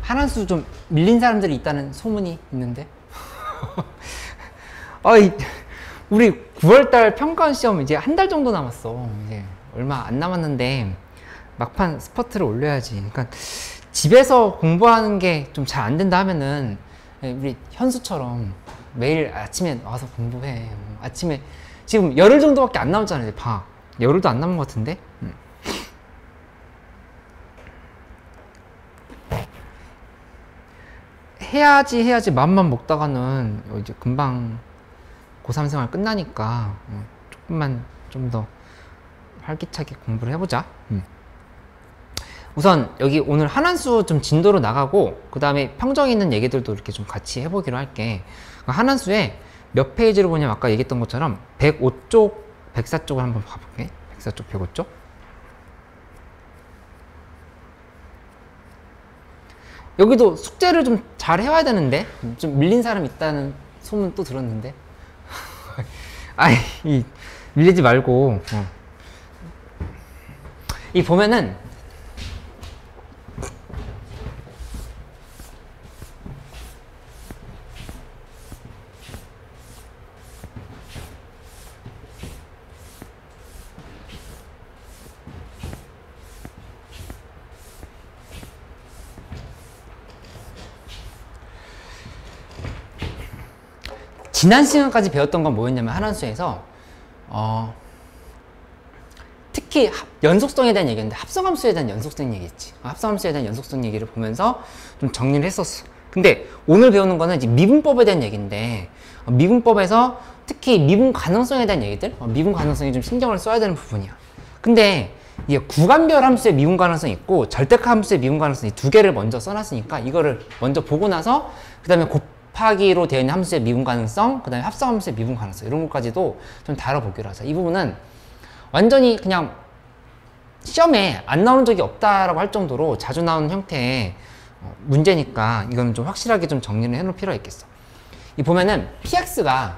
한한수 좀 밀린 사람들이 있다는 소문이 있는데. 우리 9월달 평가원 시험 이제 한 달 정도 남았어. 이제 얼마 안 남았는데 막판 스퍼트를 올려야지. 그러니까 집에서 공부하는 게 좀 잘 안 된다 하면은 우리 현수처럼 매일 아침에 와서 공부해. 아침에 지금 열흘 정도밖에 안 남았잖아요. 봐. 열흘도 안 남은 것 같은데. 해야지 맘만 먹다가는 이제 금방 고3 생활 끝나니까 조금만 좀 더 활기차게 공부를 해보자. 우선 여기 오늘 한한수 좀 진도로 나가고 그 다음에 평정에 있는 얘기들도 이렇게 좀 같이 해보기로 할게. 한한수에 몇 페이지로 보냐면 아까 얘기했던 것처럼 105쪽, 104쪽을 한번 봐볼게. 104쪽, 105쪽. 여기도 숙제를 좀 잘 해와야 되는데 좀 밀린 사람 있다는 소문 또 들었는데 밀리지 말고 이 보면은 지난 시간까지 배웠던 건 뭐였냐면 한한수에서 특히 연속성에 대한 얘기였는데 합성함수에 대한 연속성 얘기했지. 합성함수에 대한 연속성 얘기를 보면서 좀 정리를 했었어. 근데 오늘 배우는 거는 이제 미분법에 대한 얘기인데 미분법에서 특히 미분 가능성에 대한 얘기들, 미분 가능성에 좀 신경을 써야 되는 부분이야. 근데 이게 구간별 함수의 미분 가능성이 있고 절대값 함수의 미분 가능성이 두 개를 먼저 써놨으니까 이거를 먼저 보고 나서 그 다음에 곱하기로 되어 있는 함수의 미분 가능성, 그 다음에 합성 함수의 미분 가능성 이런 것까지도 좀 다뤄보기로 하자. 이 부분은 완전히 그냥 시험에 안 나오는 적이 없다라고 할 정도로 자주 나오는 형태의 문제니까 이거는 좀 확실하게 좀 정리를 해놓을 필요가 있겠어. 이 보면은 px가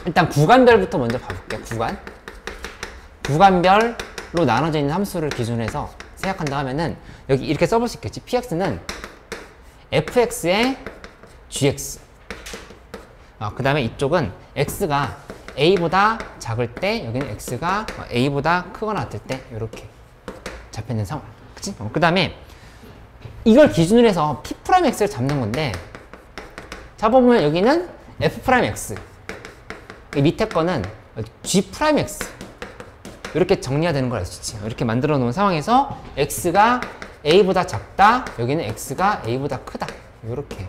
일단 구간별부터 먼저 봐볼게. 구간별로 나눠져 있는 함수를 기준으로 해서 생각한다 하면은 여기 이렇게 써볼 수 있겠지. px는 fx의 gx. 그 다음에 이쪽은 x가 a보다 작을 때 여기는 x가 a보다 크거나 같을 때 이렇게 잡혀있는 상황. 그치? 그 다음에 이걸 기준으로 해서 p'x를 잡는 건데 잡아보면 여기는 f'x, 밑에 거는 g'x 이렇게 정리가 되는 걸 알 수 있지. 이렇게 만들어 놓은 상황에서 x가 a보다 작다, 여기는 x가 a보다 크다 이렇게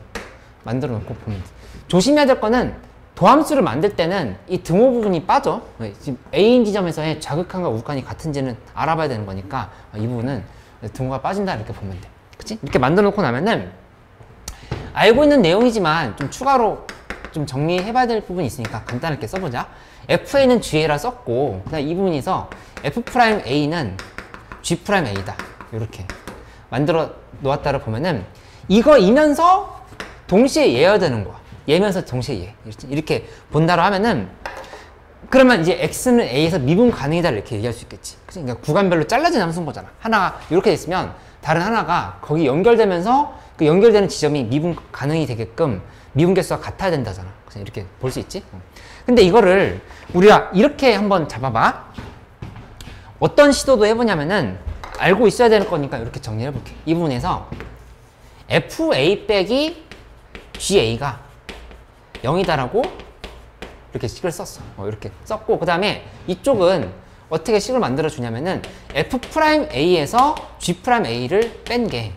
만들어 놓고 보면 돼. 조심해야 될 거는 도함수를 만들 때는 이 등호 부분이 빠져. 지금 A인 지점에서의 좌극한과 우극한이 같은지는 알아봐야 되는 거니까 이 부분은 등호가 빠진다 이렇게 보면 돼. 그치? 이렇게 만들어 놓고 나면은 알고 있는 내용이지만 좀 추가로 좀 정리해 봐야 될 부분이 있으니까 간단하게 써보자. FA는 GA라 썼고 그다음 이 부분에서 F'A는 G'A다 이렇게 만들어 놓았다를 보면은 이거이면서 동시에 예어되는 거야. 얘면서 동시에 얘. 이렇게 본다로 하면은 그러면 이제 x는 a에서 미분 가능이다 이렇게 얘기할 수 있겠지. 그러니까 구간별로 잘라진 함수인 거잖아. 하나가 이렇게 됐으면 다른 하나가 거기 연결되면서 그 연결되는 지점이 미분 가능이 되게끔 미분 개수가 같아야 된다잖아. 그래서 이렇게 볼 수 있지. 근데 이거를 우리가 이렇게 한번 잡아봐. 어떤 시도도 해보냐면은 알고 있어야 되는 거니까 이렇게 정리해 볼게. 이 부분에서 fa 빼기 ga가 0이다라고 이렇게 식을 썼어. 이렇게 썼고 그 다음에 이쪽은 어떻게 식을 만들어 주냐면은 F'A에서 G'A를 뺀 게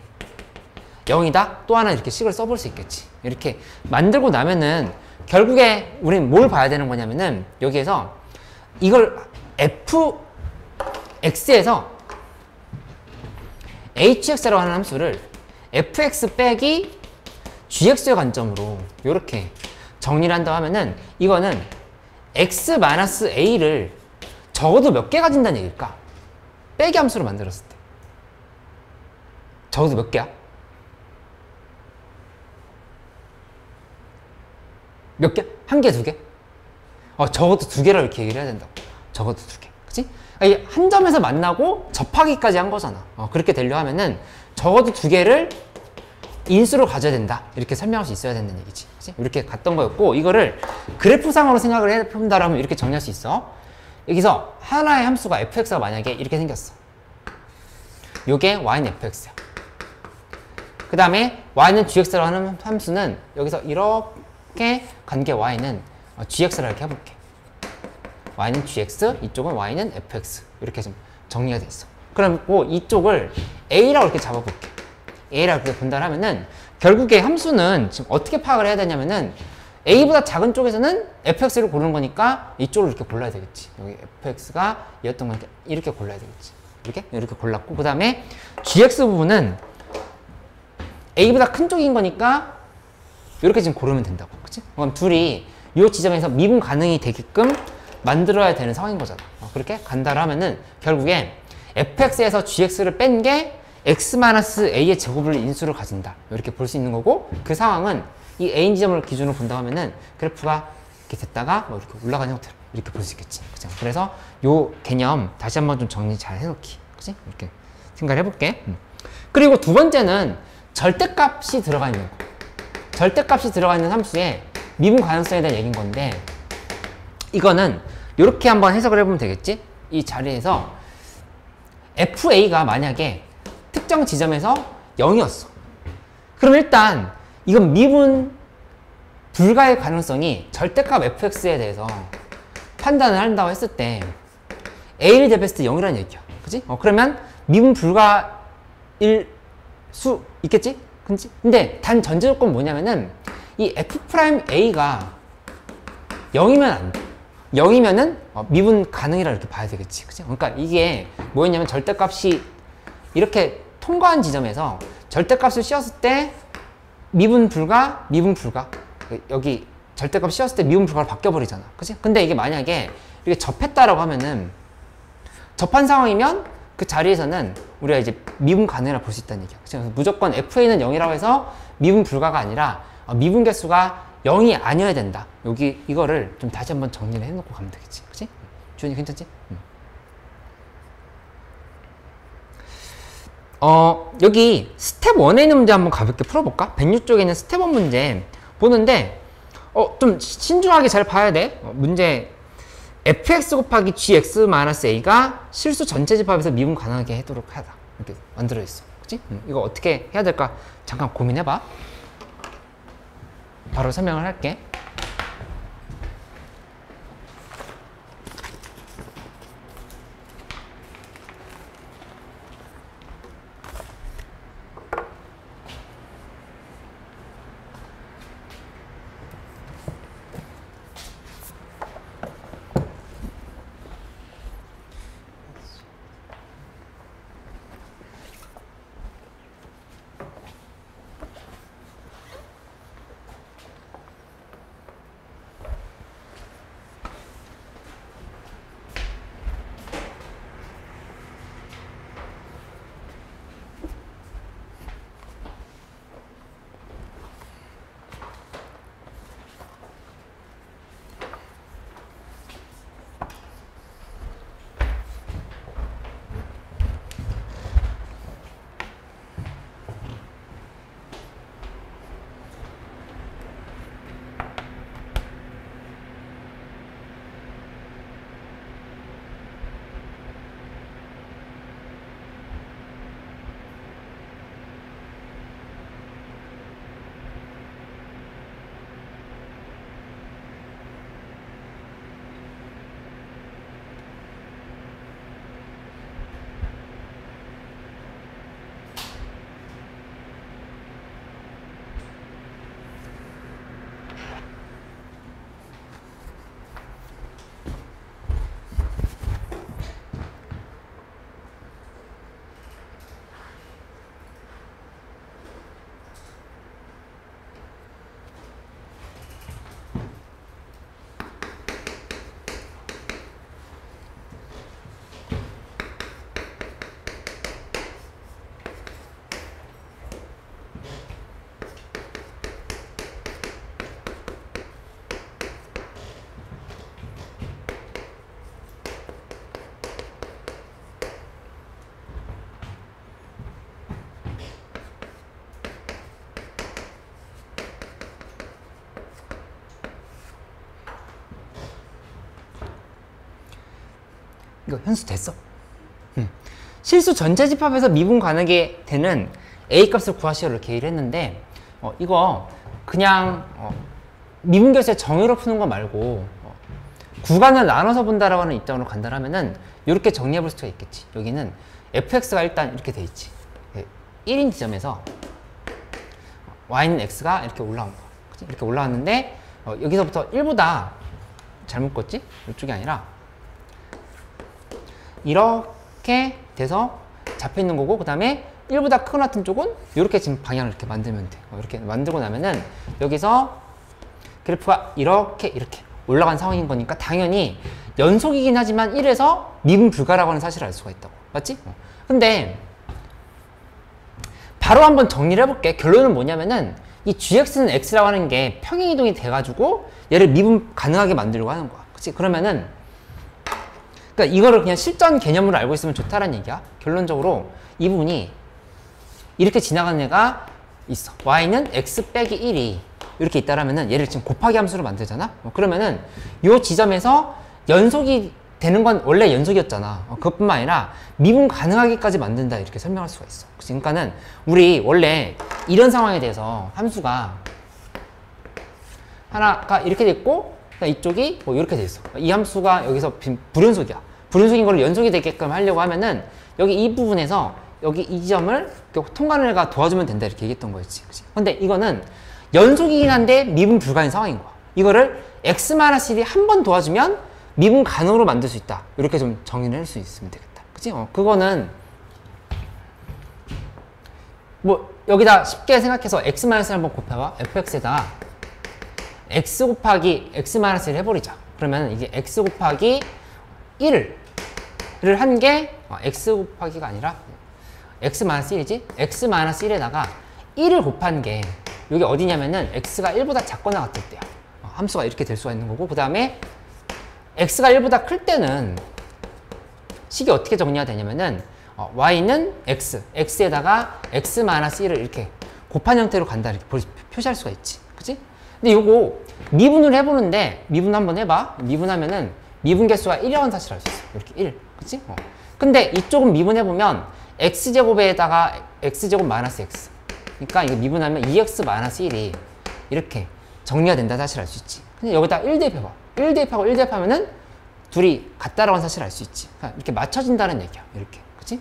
0이다. 또 하나 이렇게 식을 써볼 수 있겠지. 이렇게 만들고 나면은 결국에 우리는 뭘 봐야 되는 거냐면은 여기에서 이걸 fx에서 hx라고 하는 함수를 fx 빼기 gx의 관점으로 이렇게 정리를 한다고 하면은 이거는 x-a를 적어도 몇 개 가진다는 얘기일까? 빼기 함수로 만들었을 때 적어도 몇 개야? 몇 개? 한 개, 두 개? 적어도 두 개라 이렇게 얘기를 해야 된다고. 적어도 두 개. 그치? 한 점에서 만나고 접하기까지 한 거잖아. 그렇게 되려 하면은 적어도 두 개를 인수를 가져야 된다. 이렇게 설명할 수 있어야 된다는 얘기지. 그치? 이렇게 갔던 거였고, 이거를 그래프상으로 생각을 해본다라면 이렇게 정리할 수 있어. 여기서 하나의 함수가 fx가 만약에 이렇게 생겼어. 요게 y는 fx야. 그 다음에 y는 gx라고 하는 함수는 여기서 이렇게 관계 y는 gx라 이렇게 해볼게. y는 gx, 이쪽은 y는 fx. 이렇게 좀 정리가 돼 있어. 그리고 이쪽을 a라고 이렇게 잡아볼게. a라고 이렇게 본다면은 결국에 함수는 지금 어떻게 파악을 해야 되냐면은 a보다 작은 쪽에서는 fx를 고르는 거니까 이쪽을 이렇게 골라야 되겠지. 여기 fx가 이었던 거니까 이렇게 골라야 되겠지. 이렇게 골랐고, 그 다음에 gx 부분은 a보다 큰 쪽인 거니까 이렇게 지금 고르면 된다고. 그치? 그럼 둘이 이 지점에서 미분 가능이 되게끔 만들어야 되는 상황인 거잖아. 그렇게 간다로 하면은 결국에 fx에서 gx를 뺀 게 x-a의 제곱을 인수를 가진다. 이렇게 볼 수 있는 거고, 그 상황은 이 A 지점을 기준으로 본다고 하면은 그래프가 이렇게 됐다가 뭐 이렇게 올라가는 형태로 이렇게 볼 수 있겠지. 그죠? 그래서 요 개념 다시 한번 좀 정리 잘 해놓기. 그치? 이렇게 생각을 해볼게. 그리고 두 번째는 절대값이 들어가 있는 거. 절대값이 들어가 있는 함수의 미분 가능성에 대한 얘기인 건데, 이거는 이렇게 한번 해석을 해보면 되겠지? 이 자리에서 FA가 만약에 특정 지점에서 0이었어. 그럼 일단 이건 미분 불가의 가능성이 절대값 fx에 대해서 판단을 한다고 했을 때 a를 대비했을 때 0이라는 얘기야. 그치? 그러면 미분 불가일 수 있겠지? 근데 단 전제 조건 뭐냐면은 이 f'a가 0이면 안 돼. 0이면은 미분 가능이라 이렇게 봐야 되겠지. 그치? 그러니까 이게 뭐였냐면 절대값이 이렇게 통과한 지점에서 절대값을 씌웠을 때 미분 불가. 여기 절대값 씌웠을 때 미분 불가로 바뀌어버리잖아. 그치? 근데 이게 만약에 이렇게 접했다라고 하면은 접한 상황이면 그 자리에서는 우리가 이제 미분 가능이라 볼 수 있다는 얘기야. 그치? 그래서 무조건 FA는 0이라고 해서 미분 불가가 아니라 미분 개수가 0이 아니어야 된다. 여기 이거를 좀 다시 한번 정리를 해놓고 가면 되겠지. 그치? 주현이 괜찮지? 여기 스텝 1에 있는 문제 한번 가볍게 풀어볼까? 106쪽에 있는 스텝 1 문제 보는데 좀 신중하게 잘 봐야 돼. 문제 fx 곱하기 gx-a가 실수 전체 집합에서 미분 가능하게 하도록 하다. 이렇게 만들어 있어. 그치? 이거 어떻게 해야 될까? 잠깐 고민해봐. 바로 설명을 할게. 이거 현수 됐어. 실수 전체 집합에서 미분 가능하게 되는 A 값을 구하시오를 이렇게 했는데 이거 그냥 미분결수의 정의로 푸는 거 말고 구간을 나눠서 본다라고 하는 입장으로 간다라면은 이렇게 정리해 볼 수가 있겠지. 여기는 fx가 일단 이렇게 돼 있지. 1인 지점에서 y는 x가 이렇게 올라온 거야. 그치? 이렇게 올라왔는데 여기서부터 1보다 잘못 껐지? 이쪽이 아니라 이렇게 돼서 잡혀 있는 거고, 그 다음에 1보다 크거나 같은 쪽은 이렇게 지금 방향을 이렇게 만들면 돼. 이렇게 만들고 나면은 여기서 그래프가 이렇게 올라간 상황인 거니까 당연히 연속이긴 하지만 1에서 미분 불가라고 하는 사실을 알 수가 있다고. 맞지? 근데 바로 한번 정리를 해볼게. 결론은 뭐냐면은 이 gx는 x라고 하는 게 평행이동이 돼가지고 얘를 미분 가능하게 만들려고 하는 거야. 그치? 그러면은 그러니까 이거를 그냥 실전 개념으로 알고 있으면 좋다라는 얘기야. 결론적으로 이 부분이 이렇게 지나가는 애가 있어. y는 x 빼기 1이 이렇게 있다라면은 얘를 지금 곱하기 함수로 만들잖아. 그러면은 요 지점에서 연속이 되는 건 원래 연속이었잖아. 그것뿐만 아니라 미분 가능하게까지 만든다, 이렇게 설명할 수가 있어. 그러니까는 우리 원래 이런 상황에 대해서 함수가 하나가 이렇게 됐고 이쪽이 뭐 이렇게 돼 있어. 이 함수가 여기서 불연속이야. 불연속인 걸 연속이 되게끔 하려고 하면은 여기 이 부분에서 여기 이 지점을 통과를 해가 도와주면 된다, 이렇게 얘기했던 거였지. 그치? 근데 이거는 연속이긴 한데 미분 불가인 상황인 거야. 이거를 x-1이 한 번 도와주면 미분 가능으로 만들 수 있다. 이렇게 좀 정의를 할 수 있으면 되겠다. 그치? 그거는 뭐 여기다 쉽게 생각해서 x-를 한번 곱해봐. fx에다가 x 곱하기 x-를 해버리자. 그러면 이게 x 곱하기 1을 한 게 x 곱하기가 아니라 x-1이지? x-1에다가 1을 곱한 게 여기 어디냐면은 x가 1보다 작거나 같을 때야. 함수가 이렇게 될 수가 있는 거고, 그 다음에 x가 1보다 클 때는 식이 어떻게 정리가 되냐면은 y는 x에다가 x-1을 이렇게 곱한 형태로 간다, 이렇게 표시할 수가 있지. 그치? 근데 요거 미분을 해보는데, 미분 한번 해봐. 미분하면은 미분 개수가 1이라는 사실을 알 수 있어. 이렇게 1. 그치? 근데 이쪽은 미분해보면 x제곱에다가 x제곱 마이너스 x. 그러니까 이거 미분하면 2x-1이 이렇게 정리가 된다는 사실을 알 수 있지. 근데 여기다 1 대입해봐. 1 대입하고 1 대입하면은 둘이 같다라고 하는 사실을 알 수 있지. 그러니까 이렇게 맞춰진다는 얘기야. 이렇게. 그치?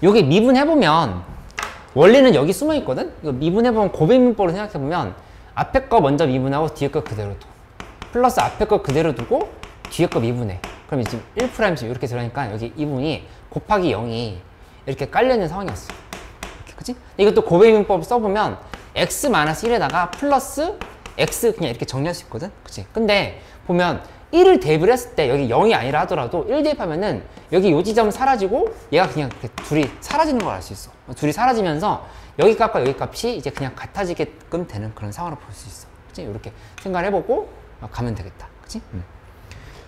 요게 미분해보면 원리는 여기 숨어있거든? 이거 미분해보면 고백문법으로 생각해보면 앞에 거 먼저 미분하고 뒤에 거 그대로 둬. 플러스 앞에 거 그대로 두고 뒤에 거 미분해. 그럼 지금 1'씩 이렇게 들어가니까 여기 이 부분이 곱하기 0이 이렇게 깔려있는 상황이었어. 이렇게, 그치? 이것도 고백문법 써보면 x-1에다가 플러스 x 그냥 이렇게 정리할 수 있거든? 그치? 근데 보면 1을 대입을 했을 때 여기 0이 아니라 하더라도 1 대입하면은 여기 요 지점은 사라지고 얘가 그냥 이렇게 둘이 사라지는 걸 알 수 있어. 둘이 사라지면서 여기 값과 여기 값이 이제 그냥 같아지게끔 되는 그런 상황으로 볼 수 있어. 그치? 이렇게 생각을 해보고 가면 되겠다. 그치?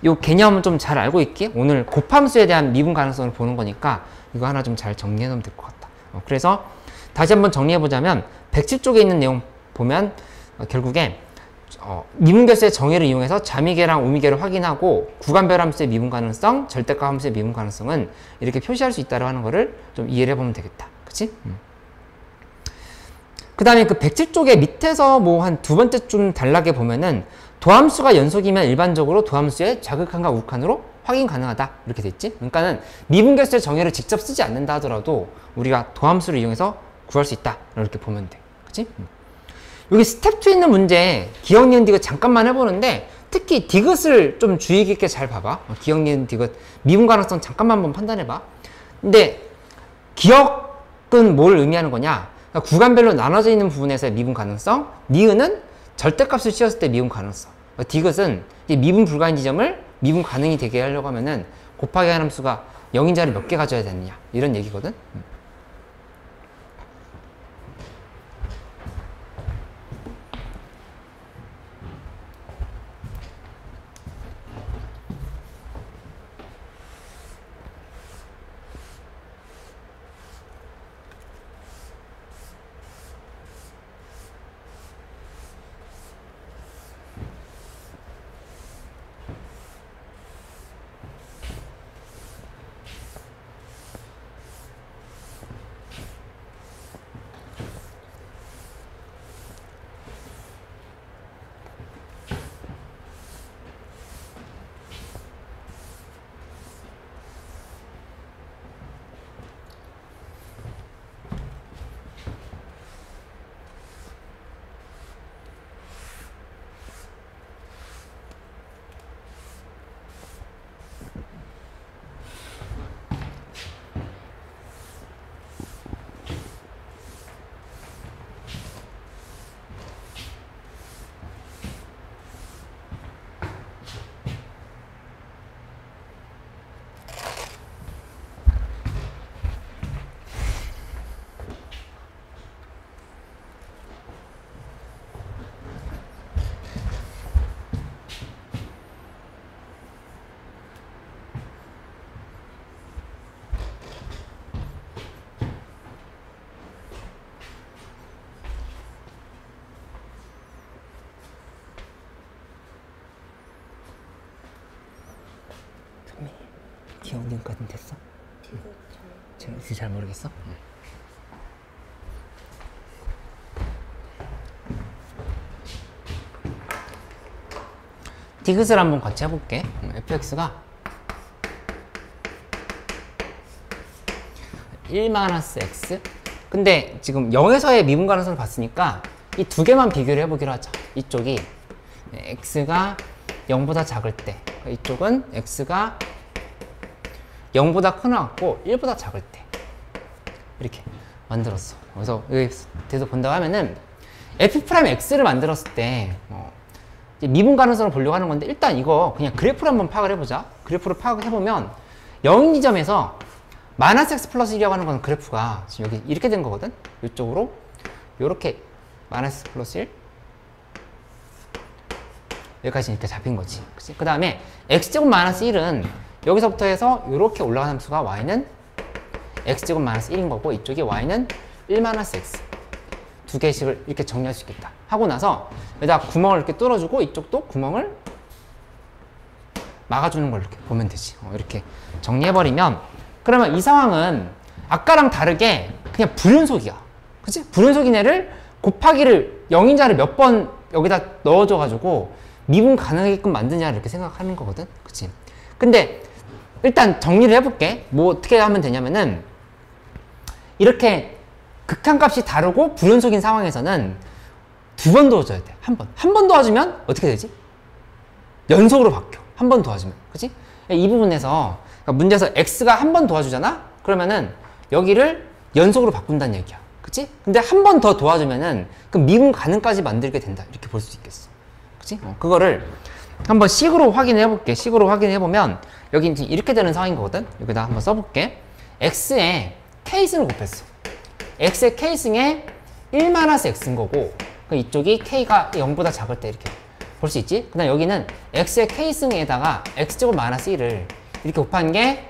요 개념은 좀 잘 알고 있기? 오늘 곱함수에 대한 미분 가능성을 보는 거니까 이거 하나 좀 잘 정리해 놓으면 될 것 같다. 그래서 다시 한번 정리해 보자면 107쪽에 있는 내용 보면 결국에 미분결수의 정의를 이용해서 자미계랑 우미계를 확인하고 구간별 함수의 미분 가능성, 절대값 함수의 미분 가능성은 이렇게 표시할 수 있다고 하는 거를 좀 이해를 해보면 되겠다. 그치? 그 다음에 그 107쪽의 밑에서 뭐 한 두 번째 좀 단락에 보면은 도함수가 연속이면 일반적으로 도함수의 좌극한과 우극한으로 확인 가능하다, 이렇게 돼 있지? 그러니까는 미분결수의 정의를 직접 쓰지 않는다 하더라도 우리가 도함수를 이용해서 구할 수 있다, 이렇게 보면 돼. 그치? 여기 스텝 2에 있는 문제 기억, 니은, 디귿 잠깐만 해보는데 특히 디귿을 좀 주의 깊게 잘 봐봐. 기억, 니은, 디귿 미분 가능성 잠깐만 한번 판단해봐. 근데 기억은 뭘 의미하는 거냐? 그러니까 구간별로 나눠져 있는 부분에서의 미분 가능성, 니은은 절대값을 씌웠을 때 미분 가능성, 디귿은 미분 불가인 지점을 미분 가능이 되게 하려고 하면은 곱하기 하는 함수가 0인 자를 몇 개 가져야 되느냐, 이런 얘기거든. 지금까지는 됐어? 지금 잘 모르겠어? 디귿을 한번 같이 해볼게. fx가 1-x. 근데 지금 0에서의 미분 가능성을 봤으니까 이 두 개만 비교를 해보기로 하자. 이쪽이 x가 0보다 작을 때, 이쪽은 x가 0보다 큰 것 같고 1보다 작을 때 이렇게 만들었어. 그래서 여기서 본다고 하면은 f'x를 만들었을 때 이제 미분 가능성을 보려고 하는 건데, 일단 이거 그냥 그래프를 한번 파악을 해보자. 그래프를 파악해보면 0인 지점에서 마이너스 x 플러스 1이라고 하는 건 그래프가 지금 여기 이렇게 된 거거든. 이쪽으로 요렇게 마이너스 x 플러스 1 여기까지 이렇게 잡힌 거지. 그 다음에 x제곱 마이너스 1은 여기서부터 해서 이렇게 올라가는 함수가 y는 x제곱 마이너스 1인 거고, 이쪽이 y는 1 마이너스 x. 두 개씩을 이렇게 정리할 수 있겠다 하고 나서 여기다 구멍을 이렇게 뚫어주고 이쪽도 구멍을 막아주는 걸 이렇게 보면 되지. 이렇게 정리해버리면, 그러면 이 상황은 아까랑 다르게 그냥 불연속이야. 그치? 불연속인 애를 곱하기를 0인자를 몇 번 여기다 넣어줘가지고 미분 가능하게끔 만드냐를 이렇게 생각하는 거거든. 그치? 근데 일단 정리를 해볼게. 뭐 어떻게 하면 되냐면은, 이렇게 극한값이 다르고 불연속인 상황에서는 두 번 도와줘야 돼. 한 번 도와주면 어떻게 되지? 연속으로 바뀌어. 한 번 도와주면. 그치? 이 부분에서, 그러니까 문제에서 x가 한 번 도와주잖아? 그러면은 여기를 연속으로 바꾼다는 얘기야. 그치? 근데 한 번 더 도와주면은 그 미분 가능까지 만들게 된다. 이렇게 볼 수 있겠어. 그치? 그거를 한번 식으로 확인해 볼게. 식으로 확인해 보면 여기 이제 이렇게 되는 상황인 거거든. 여기다 한번 써볼게. x에 k승을 곱했어. x의 k승에 1-x인 거고, 이쪽이 k가 0보다 작을 때 이렇게 볼 수 있지? 그 다음 여기는 x의 k승에다가 x제곱 마이너스 1을 이렇게 곱한 게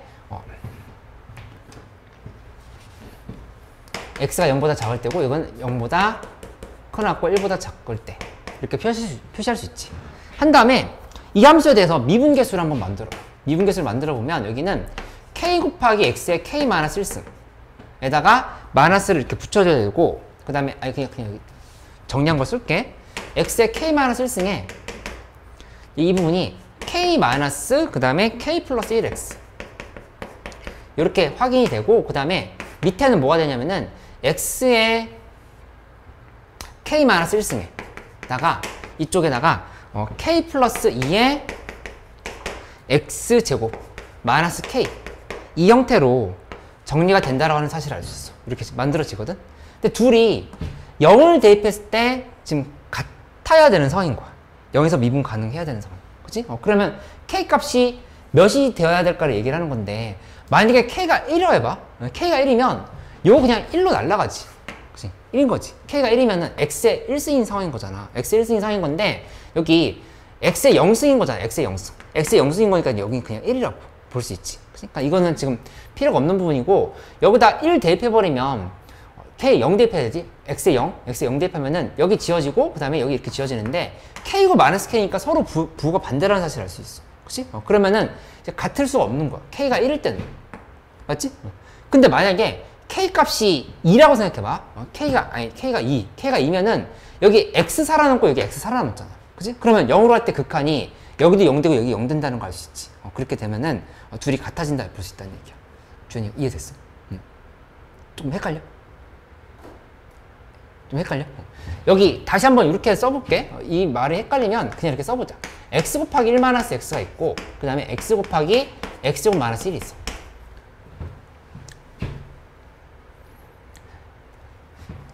x가 0보다 작을 때고, 이건 0보다 커놨고 1보다 작을 때 이렇게 표시할 수 있지. 한 다음에 이 함수에 대해서 미분계수를 한번 만들어. 미분계수를 만들어 보면 여기는 k 곱하기 x의 k 마이너스 1승에다가 마이너스를 이렇게 붙여줘야 되고, 그 다음에 그냥 여기 정리한 거 쓸게. x의 k 마이너스 1승에 이 부분이 k 마이너스 그 다음에 k 플러스 1x 이렇게 확인이 되고, 그 다음에 밑에는 뭐가 되냐면은 x의 k 마이너스 1승에다가 이쪽에다가 k 플러스 2의 x제곱 마이너스 k, 이 형태로 정리가 된다라고 하는 사실을 알 수 있어. 이렇게 만들어지거든. 근데 둘이 0을 대입했을 때 지금 같아야 되는 상황인 거야. 0에서 미분 가능해야 되는 상황. 그치? 그러면 k 값이 몇이 되어야 될까를 얘기를 하는 건데, 만약에 k가 1이라고 해봐. k가 1이면 요거 그냥 1로 날라가지. 그치? 1인 거지. k가 1이면은 x의 1승인 상황인 거잖아. x의 1승인 상황인 건데, 여기 x의 0승인 거잖아. x의 0승. x의 0승인 거니까 여기 그냥 1이라고 볼 수 있지. 그러니까 이거는 지금 필요가 없는 부분이고, 여기다 1 대입해버리면 k 0 대입해야 되지. x의 0, x의 0 대입하면은 여기 지워지고, 그 다음에 여기 이렇게 지워지는데, k고 마이너스 k니까 서로 부호가 반대라는 사실을 알 수 있어. 그치? 그러면은 이제 같을 수가 없는 거야. k가 1일 때는. 맞지? 근데 만약에 k 값이 2라고 생각해봐. k가 2. k가 2면은 여기 x 살아남고 여기 x 살아남았잖아. 그치? 그러면 0으로 할 때 극한이 여기도 0 되고 여기 0 된다는 걸 알 수 있지. 그렇게 되면은 둘이 같아진다 볼 수 있다는 얘기야. 주현이 이해됐어? 좀 헷갈려? 좀 헷갈려? 여기 다시 한번 이렇게 써볼게. 이 말이 헷갈리면 그냥 이렇게 써보자. x 곱하기 1 마이너스 x가 있고, 그 다음에 x 곱하기 x제곱 마이너스 1이 있어.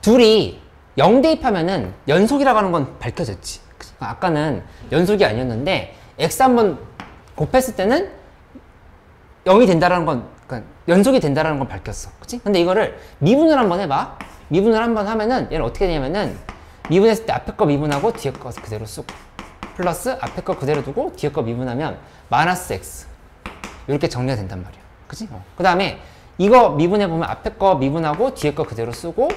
둘이 0 대입하면은 연속이라고 하는 건 밝혀졌지. 아까는 연속이 아니었는데 x 한번 곱했을 때는 0이 된다라는 건, 그러니까 연속이 된다라는 건 밝혔어. 그치? 근데 이거를 미분을 한번 해봐. 미분을 한번 하면은 얘는 어떻게 되냐면은, 미분했을 때 앞에 거 미분하고 뒤에 거 그대로 쓰고, 플러스 앞에 거 그대로 두고 뒤에 거 미분하면 마이너스 x 이렇게 정리가 된단 말이야. 그치? 그 다음에 이거 미분해보면 앞에 거 미분하고 뒤에 거 그대로 쓰고,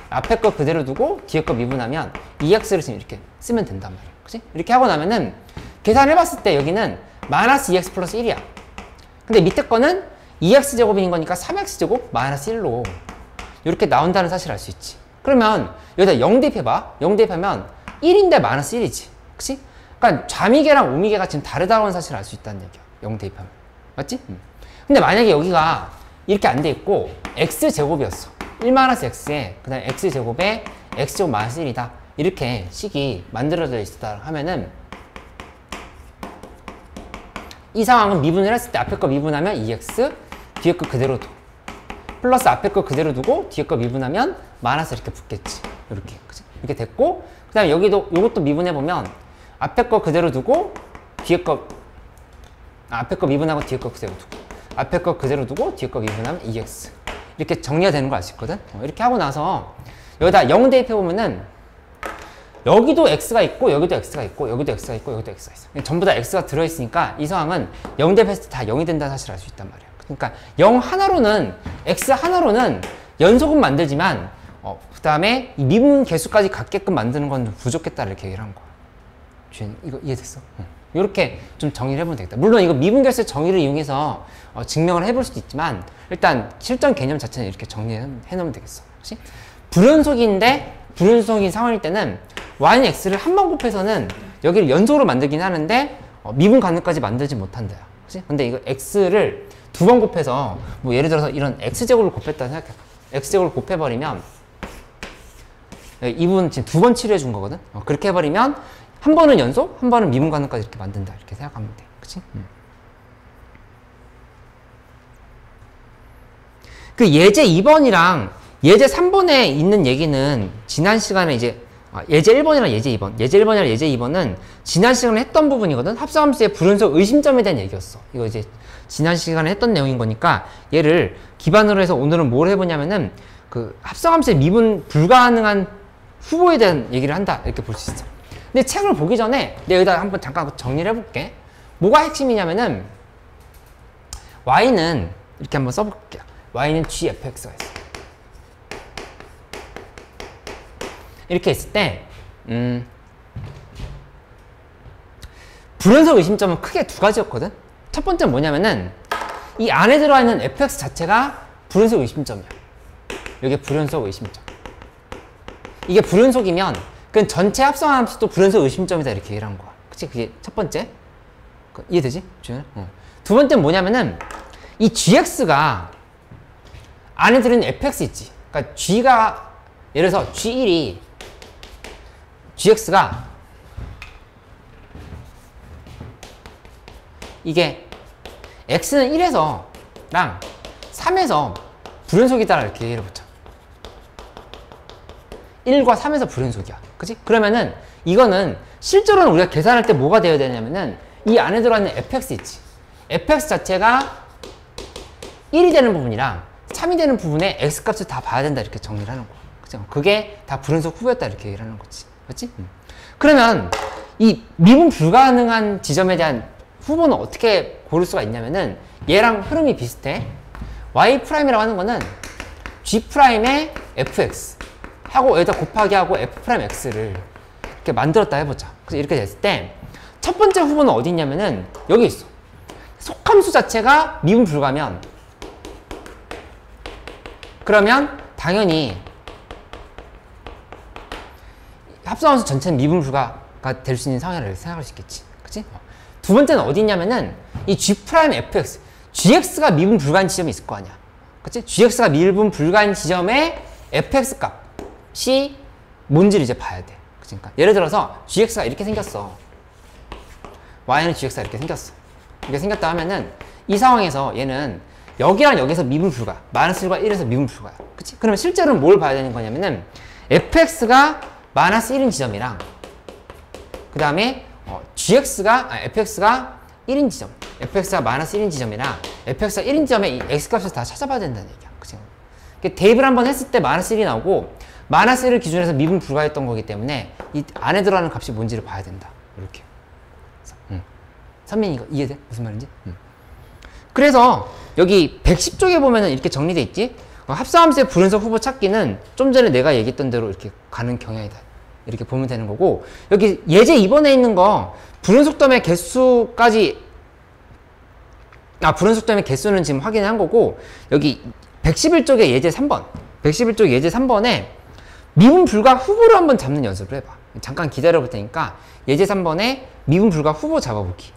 앞에 거 그대로 두고 뒤에 거 미분하면 2x를 지금 이렇게 쓰면 된단 말이야. 그치? 이렇게 하고 나면은 계산을 해봤을 때 여기는 마이너스 2x 플러스 1이야. 근데 밑에 거는 2x제곱인 거니까 3x제곱 마이너스 1로 이렇게 나온다는 사실을 알 수 있지. 그러면 여기다 0 대입해봐. 0 대입하면 1인데 마이너스 1이지. 그치? 그러니까 좌미계랑 우미계가 지금 다르다는 사실을 알 수 있다는 얘기야. 0 대입하면. 맞지? 근데 만약에 여기가 이렇게 안 돼 있고 x제곱이었어. 1 마이너스 x에 그 다음에 x제곱에 x제곱 마이너스 1이다. 이렇게 식이 만들어져 있었다 하면은 이 상황은 미분을 했을 때 앞에 거 미분하면 2x, 뒤에 거 그대로 둬. 플러스 앞에 거 그대로 두고 뒤에 거 미분하면 마이너스 이렇게 붙겠지. 이렇게. 그치? 이렇게 됐고, 그 다음에 여기도, 요것도 미분해보면 앞에 거 그대로 두고 뒤에 거, 앞에 거 미분하고 뒤에 거 그대로 두고 앞에 거 그대로 두고 뒤에 거 미분하면 2x. 이렇게 정리가 되는 거 알 수 있거든? 이렇게 하고 나서 여기다 0 대입해보면은 여기도 x가 있고 여기도 x가 있고 여기도 x가 있고 여기도 x가 있어. 전부 다 x가 들어있으니까 이 상황은 0 대입했을 때 다 0이 된다는 사실을 알 수 있단 말이야. 그러니까 0 하나로는 x 하나로는 연속은 만들지만 그 다음에 이 미분 개수까지 갖게끔 만드는 건 부족했다 이렇게 얘기를 한 거야. 주인 이거 이해됐어? 이렇게 좀 정리를 해보면 되겠다. 물론 이거 미분 개수의 정의를 이용해서 증명을 해볼 수도 있지만 일단 실전 개념 자체는 이렇게 정리해 놓으면 되겠어. 그렇지? 불연속인 상황일 때는 y는 x를 한 번 곱해서는 여기를 연속으로 만들긴 하는데 미분 가능까지 만들지 못한다. 그치? 근데 이거 x를 두 번 곱해서 뭐 예를 들어서 이런 x제곱을 곱했다 생각해. x제곱을 곱해버리면 이 부분 지금 두 번 치료해 준 거거든. 그렇게 해버리면 한 번은 연속, 한 번은 미분 가능까지 이렇게 만든다. 이렇게 생각하면 돼. 그치? 그 예제 2번이랑 예제 3번에 있는 얘기는 지난 시간에 이제 예제 1번이랑 예제 2번, 예제 1번이랑 예제 2번은 지난 시간에 했던 부분이거든. 합성함수의 불연속 의심점에 대한 얘기였어. 이거 이제 지난 시간에 했던 내용인 거니까 얘를 기반으로 해서 오늘은 뭘 해보냐면은 그 합성함수의 미분 불가능한 후보에 대한 얘기를 한다. 이렇게 볼 수 있어. 근데 책을 보기 전에 내가 여기다 한번 잠깐 정리를 해볼게. 뭐가 핵심이냐면은 y는 이렇게 한번 써볼게요. y는 gfx가 있어. 이렇게 있을 때 불연속 의심점은 크게 두 가지였거든. 첫 번째는 뭐냐면은 이 안에 들어가 있는 fx 자체가 불연속 의심점이야. 이게 불연속 의심점. 이게 불연속이면 그 전체 합성함수도 불연속 의심점이다 이렇게 얘기를 한 거야. 그치? 그게 첫 번째. 이해되지? 주현? 두 번째는 뭐냐면은 이 gx가 안에 들어있는 fx 있지. 그러니까 g가 예를 들어서 g1이 gx가 이게 x는 1에서 랑 3에서 불연속이다 이렇게 얘기를 해보자. 1과 3에서 불연속이야. 그치? 그러면은 이거는 실제로는 우리가 계산할 때 뭐가 되어야 되냐면은 이 안에 들어있는 fx 있지. fx 자체가 1이 되는 부분이랑 3이 되는 부분에 x값을 다 봐야 된다 이렇게 정리를 하는 거야. 그치? 그게 다 불연속 후보였다 이렇게 얘기를 하는 거지. 그렇지? 그러면 이 미분 불가능한 지점에 대한 후보는 어떻게 고를 수가 있냐면은 얘랑 흐름이 비슷해. y'이라고 하는 거는 g'의 fx 하고 여기다 곱하기 하고 f'x를 이렇게 만들었다 해보자. 그래서 이렇게 됐을 때 첫 번째 후보는 어디 있냐면은 여기 있어. 속함수 자체가 미분 불가면 그러면 당연히 합성함수 전체는 미분 불가가 될 수 있는 상황이라고 생각할 수 있겠지. 그치? 두 번째는 어디 있냐면은 이 g'fx gx가 미분 불가한 지점이 있을 거 아니야. 그치? gx가 미분 불가한 지점에 fx 값이 뭔지를 이제 봐야 돼. 그러니까 예를 들어서 gx가 이렇게 생겼어. y는 gx가 이렇게 생겼어. 이렇게 생겼다 하면은 이 상황에서 얘는 여기랑 여기서 미분 불가, 마이너스 1과 1에서 미분 불가야. 그치? 그러면 실제로는 뭘 봐야 되는 거냐면은 fx가 마이너스 1인 지점이랑 그 다음에 fx가 1인 지점, fx가 마이너스 1인 지점이랑 fx가 1인 지점에 이 x값을 다 찾아봐야 된다는 얘기야. 그치? 대입을 한번 했을 때 마이너스 1이 나오고 마이너스 1을 기준으로 해서 미분 불가했던 거기 때문에 이 안에 들어가는 값이 뭔지를 봐야 된다. 이렇게. 선민이 이거 이해돼? 무슨 말인지? 그래서 여기 110쪽에 보면은 이렇게 정리돼 있지? 합성함수의 불연속 후보 찾기는 좀 전에 내가 얘기했던 대로 이렇게 가는 경향이다. 이렇게 보면 되는 거고, 여기 예제 2번에 있는 거 불연속점의 개수까지 불연속점의 개수는 지금 확인한 거고, 여기 111쪽의 예제 3번 111쪽 예제 3번에 미분 불가 후보를 한번 잡는 연습을 해봐. 잠깐 기다려 볼 테니까 예제 3번에 미분 불가 후보 잡아보기.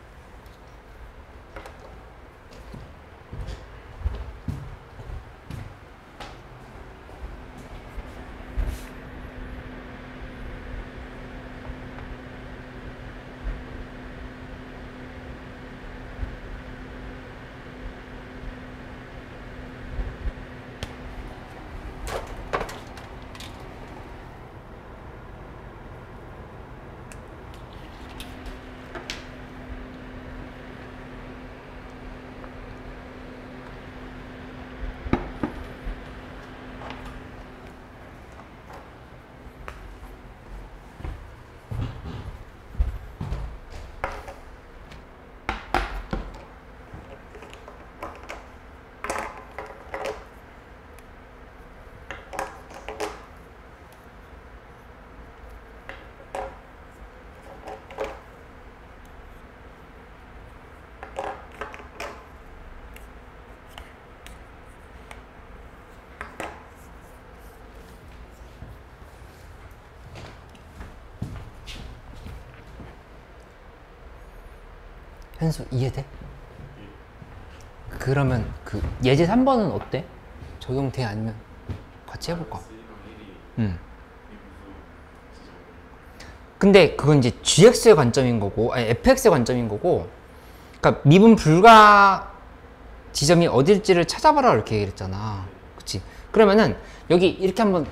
현수 이해돼? 그러면 그 예제 3번은 어때? 적용돼? 아니면 같이 해볼까? 근데 그건 이제 gx의 관점인 거고, 아니 fx의 관점인 거고, 그러니까 미분 불가 지점이 어딜지를 찾아봐라 이렇게 얘기를 했잖아. 그치? 그러면은 여기 이렇게 한번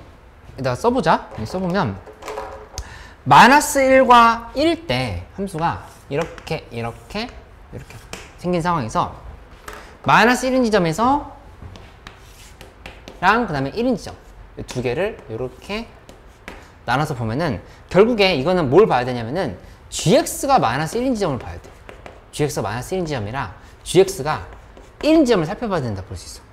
여기다가 써보자. 여기 써보면 마이너스 1과 1일 때 함수가 이렇게 생긴 상황에서 마이너스 1인 지점에서 랑 그 다음에 1인 지점 두 개를 이렇게 나눠서 보면은 결국에 이거는 뭘 봐야 되냐면은 gx가 마이너스 1인 지점을 봐야 돼. gx가 마이너스 1인 지점이라 gx가 1인 지점을 살펴봐야 된다 볼 수 있어.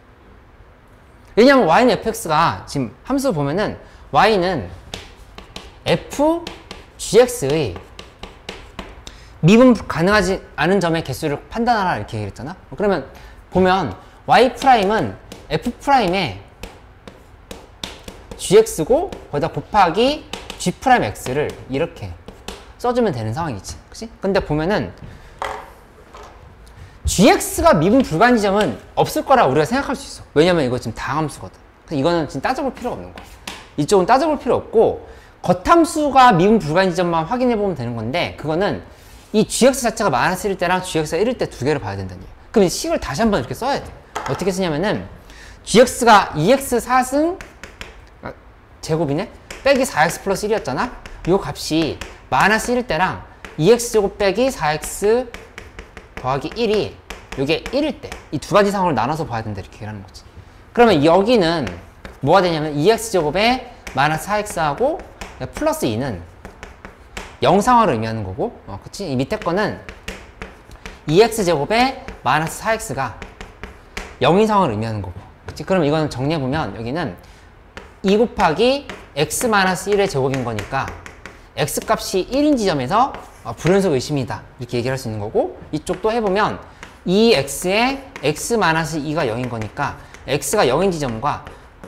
왜냐면 y는 fx가 지금 함수 보면은 y는 f gx의 미분 가능하지 않은 점의 개수를 판단하라 이렇게 얘기했잖아. 그러면 보면 y'은 f'의 gx고 거기다 곱하기 g'x를 이렇게 써주면 되는 상황이지. 그치? 근데 보면은 gx가 미분 불가한 지점은 없을 거라 우리가 생각할 수 있어. 왜냐면 이거 지금 다함수거든. 이거는 지금 따져볼 필요가 없는 거야. 이쪽은 따져볼 필요 없고 겉함수가 미분 불가한 지점만 확인해 보면 되는 건데, 그거는 이 gx 자체가 마이너스 1일 때랑 gx가 1일 때 두 개를 봐야 된다는 얘기야. 그럼 이 식을 다시 한번 이렇게 써야 돼. 어떻게 쓰냐면은 gx가 2x 4승 제곱이네? 빼기 4x 플러스 1이었잖아? 요 값이 마이너스 1일 때랑 2x제곱 빼기 4x 더하기 1이 요게 1일 때 이 두 가지 상황을 나눠서 봐야 된다 이렇게 얘기하는 거지. 그러면 여기는 뭐가 되냐면 2x제곱에 마이너스 4x하고 플러스 2는 0상황을 의미하는 거고, 그치? 이 밑에 거는 2x제곱에 마이너스 4x가 0인 상황을 의미하는 거고, 그치? 그럼 이거는 정리해보면 여기는 2 곱하기 x 마이너스 1의 제곱인 거니까 x 값이 1인 지점에서 불연속 의심이다 이렇게 얘기할 수 있는 거고, 이쪽도 해보면 2x에 x 마이너스 2가 0인 거니까 x가 0인 지점과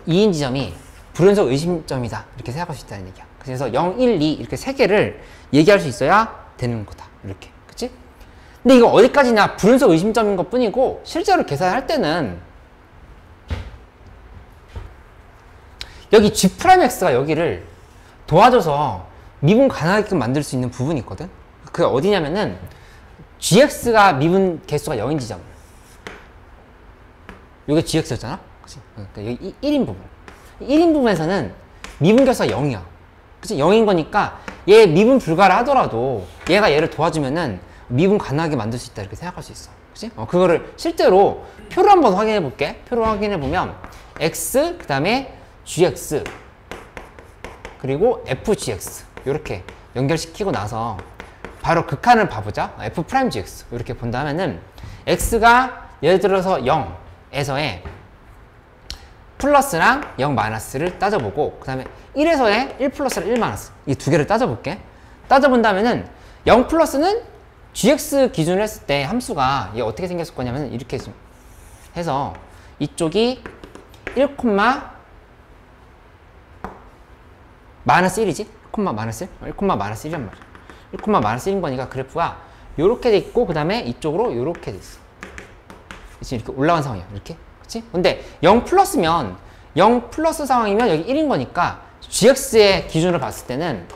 2인 지점이 불연속 의심점이다 이렇게 생각할 수 있다는 얘기야. 그래서 0, 1, 2 이렇게 세 개를 얘기할 수 있어야 되는 거다 이렇게. 그치? 근데 이거 어디까지나 불연속 의심점인 것 뿐이고, 실제로 계산할 때는 여기 g'x가 여기를 도와줘서 미분 가능하게끔 만들 수 있는 부분이 있거든. 그게 어디냐면은 gx가 미분 개수가 0인 지점, 요게 gx였잖아. 그치? 그러니까 여기 1인 부분, 1인 부분에서는 미분 개수가 0이야. 그치? 0인 거니까 얘 미분 불가를 하더라도 얘가 얘를 도와주면은 미분 가능하게 만들 수 있다 이렇게 생각할 수 있어. 그치? 그거를 실제로 표로 한번 확인해 볼게. 표로 확인해 보면 x 그 다음에 gx 그리고 fgx 이렇게 연결시키고 나서 바로 극한을 봐보자. f'gx 이렇게 본다면은 x가 예를 들어서 0에서의 플러스랑 0 마이너스를 따져보고, 그 다음에 1에서의 1 플러스랑 1 마이너스 이 두 개를 따져볼게. 따져본다면은 0 플러스는 gx 기준으로 했을 때 함수가 얘 어떻게 생겼을 거냐면 이렇게 좀 해서 이쪽이 1, 마이너스 1이지? 1, 마이너스 1? 1, 마이너스 1이란 말이야. 1, 마이너스 1인 거니까 그래프가 요렇게 돼 있고 그 다음에 이쪽으로 요렇게 돼 있어. 지금 이렇게 올라간 상황이야. 이렇게. 그치? 근데 0 플러스면 0 플러스 상황이면 여기 1인 거니까 gx의 기준으로 봤을 때는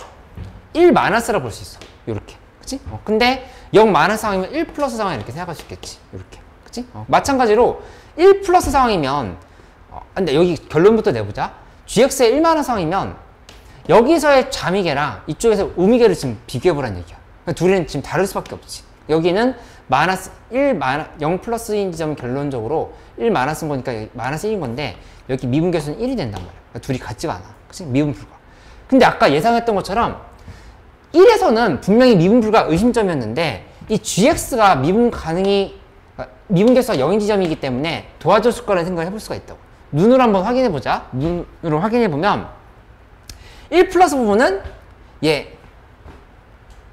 1 마이너스라고 볼 수 있어. 요렇게. 그치? 근데 0 마이너스 상황이면 1 플러스 상황이 이렇게 생각할 수 있겠지. 요렇게. 그치? 마찬가지로 1 플러스 상황이면 근데 여기 결론부터 내보자. gx의 1 마이너스 상황이면 여기서의 잠이계랑 이쪽에서 우미계를 지금 비교해보라는 얘기야. 그러니까 둘이는 지금 다를 수밖에 없지. 여기는 마이너스 1, 0 플러스인 지점은 결론적으로 1 마이너스인 거니까 여기 마이너스 1인 건데 여기 미분계수는 1이 된단 말이야. 그러니까 둘이 같지가 않아. 그치? 미분불가. 근데 아까 예상했던 것처럼 1에서는 분명히 미분불가 의심점이었는데 이 gx가 미분계수가 0인 지점이기 때문에 도와줬을 거라는 생각을 해볼 수가 있다고. 눈으로 한번 확인해보자. 눈으로 확인해보면 1 플러스 부분은 얘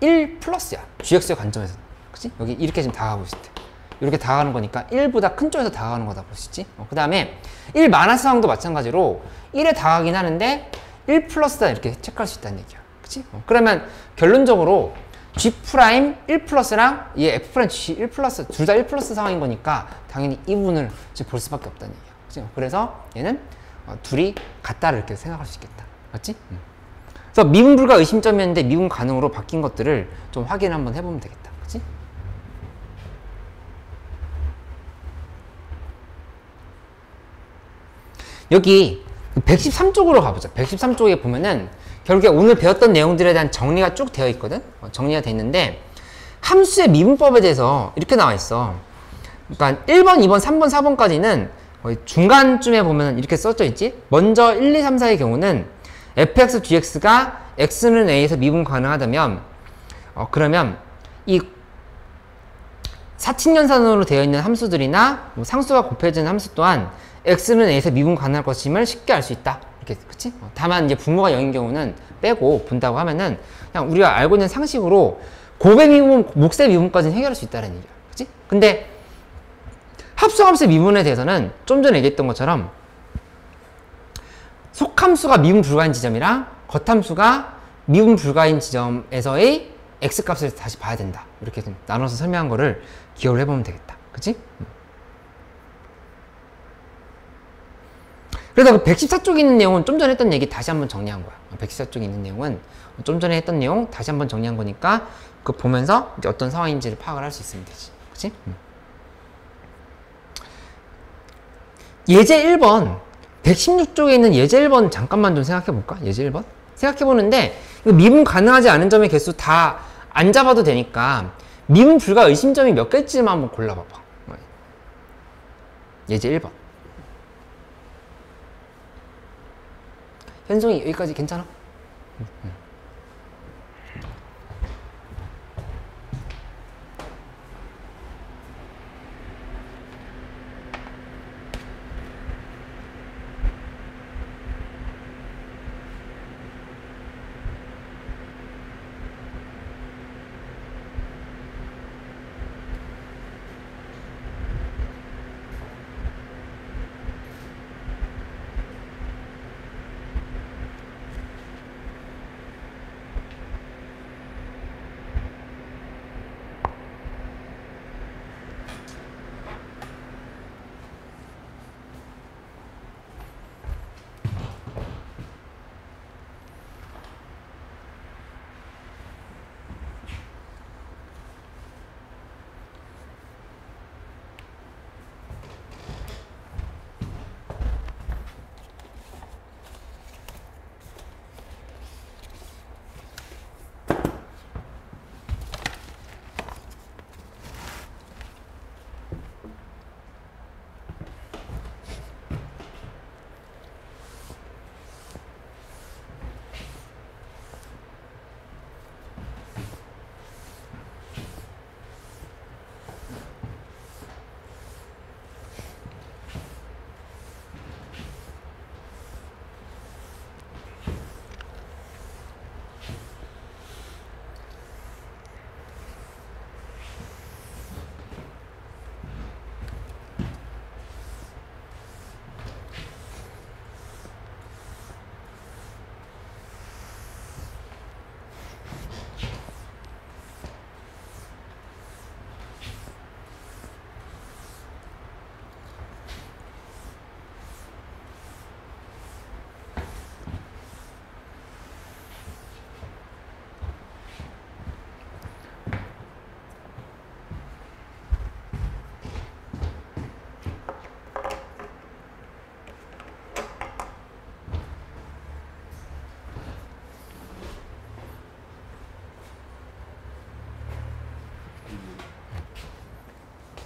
1 플러스야. gx의 관점에서. 그치? 여기 이렇게 지금 다가가고 있을 때. 이렇게 다가가는 거니까 1보다 큰 쪽에서 다가가는 거다 볼 수 있지. 그 다음에 1 마이너스 상황도 마찬가지로 1에 다가가긴 하는데 1 플러스다 이렇게 체크할 수 있다는 얘기야. 그치? 그러면 결론적으로 g 프라임 1 플러스랑 얘 f 프라임 g 1 플러스 둘 다 1 플러스 상황인 거니까 당연히 이 부분을 지금 볼 수밖에 없다는 얘기야. 그치? 그래서 얘는 둘이 같다를 이렇게 생각할 수 있겠다. 맞지? 그래서 미분 불가 의심점이었는데 미분 가능으로 바뀐 것들을 좀 확인 한번 해보면 되겠다. 그치? 여기 113쪽으로 가보자. 113쪽에 보면은 결국에 오늘 배웠던 내용들에 대한 정리가 쭉 되어 있거든? 정리가 되어 있는데 함수의 미분법에 대해서 이렇게 나와 있어. 그러니까 1번, 2번, 3번, 4번까지는 거의 중간쯤에 보면 이렇게 써져 있지? 먼저 1, 2, 3, 4의 경우는 fx, gx가 x는 a에서 미분 가능하다면 그러면 이 사칙연산으로 되어 있는 함수들이나 상수가 곱해지는 함수 또한 x는 a에서 미분 가능할 것임을 쉽게 알 수 있다. 이렇게, 그치? 다만 이제 분모가 0인 경우는 빼고 본다고 하면은 그냥 우리가 알고 있는 상식으로 곱의 미분, 몫의 미분까지는 해결할 수 있다는 얘기야. 그치? 근데 합성함수의 미분에 대해서는 좀 전에 얘기했던 것처럼 속함수가 미분 불가인 지점이랑 겉함수가 미분 불가인 지점에서의 x값을 다시 봐야 된다. 이렇게 좀 나눠서 설명한 거를 기억을 해보면 되겠다. 그치? 그래서 그 114쪽에 있는 내용은 좀 전에 했던 얘기 다시 한번 정리한 거야. 114쪽에 있는 내용은 좀 전에 했던 내용 다시 한번 정리한 거니까 그거 보면서 이제 어떤 상황인지를 파악을 할 수 있으면 되지. 그치? 예제 1번 116쪽에 있는 예제 1번 잠깐만 좀 생각해 볼까? 예제 1번? 생각해 보는데 미분 가능하지 않은 점의 개수 다 안 잡아도 되니까 미분 불가 의심점이 몇 개쯤 한번 골라봐봐. 예제 1번. 현송이 여기까지 괜찮아?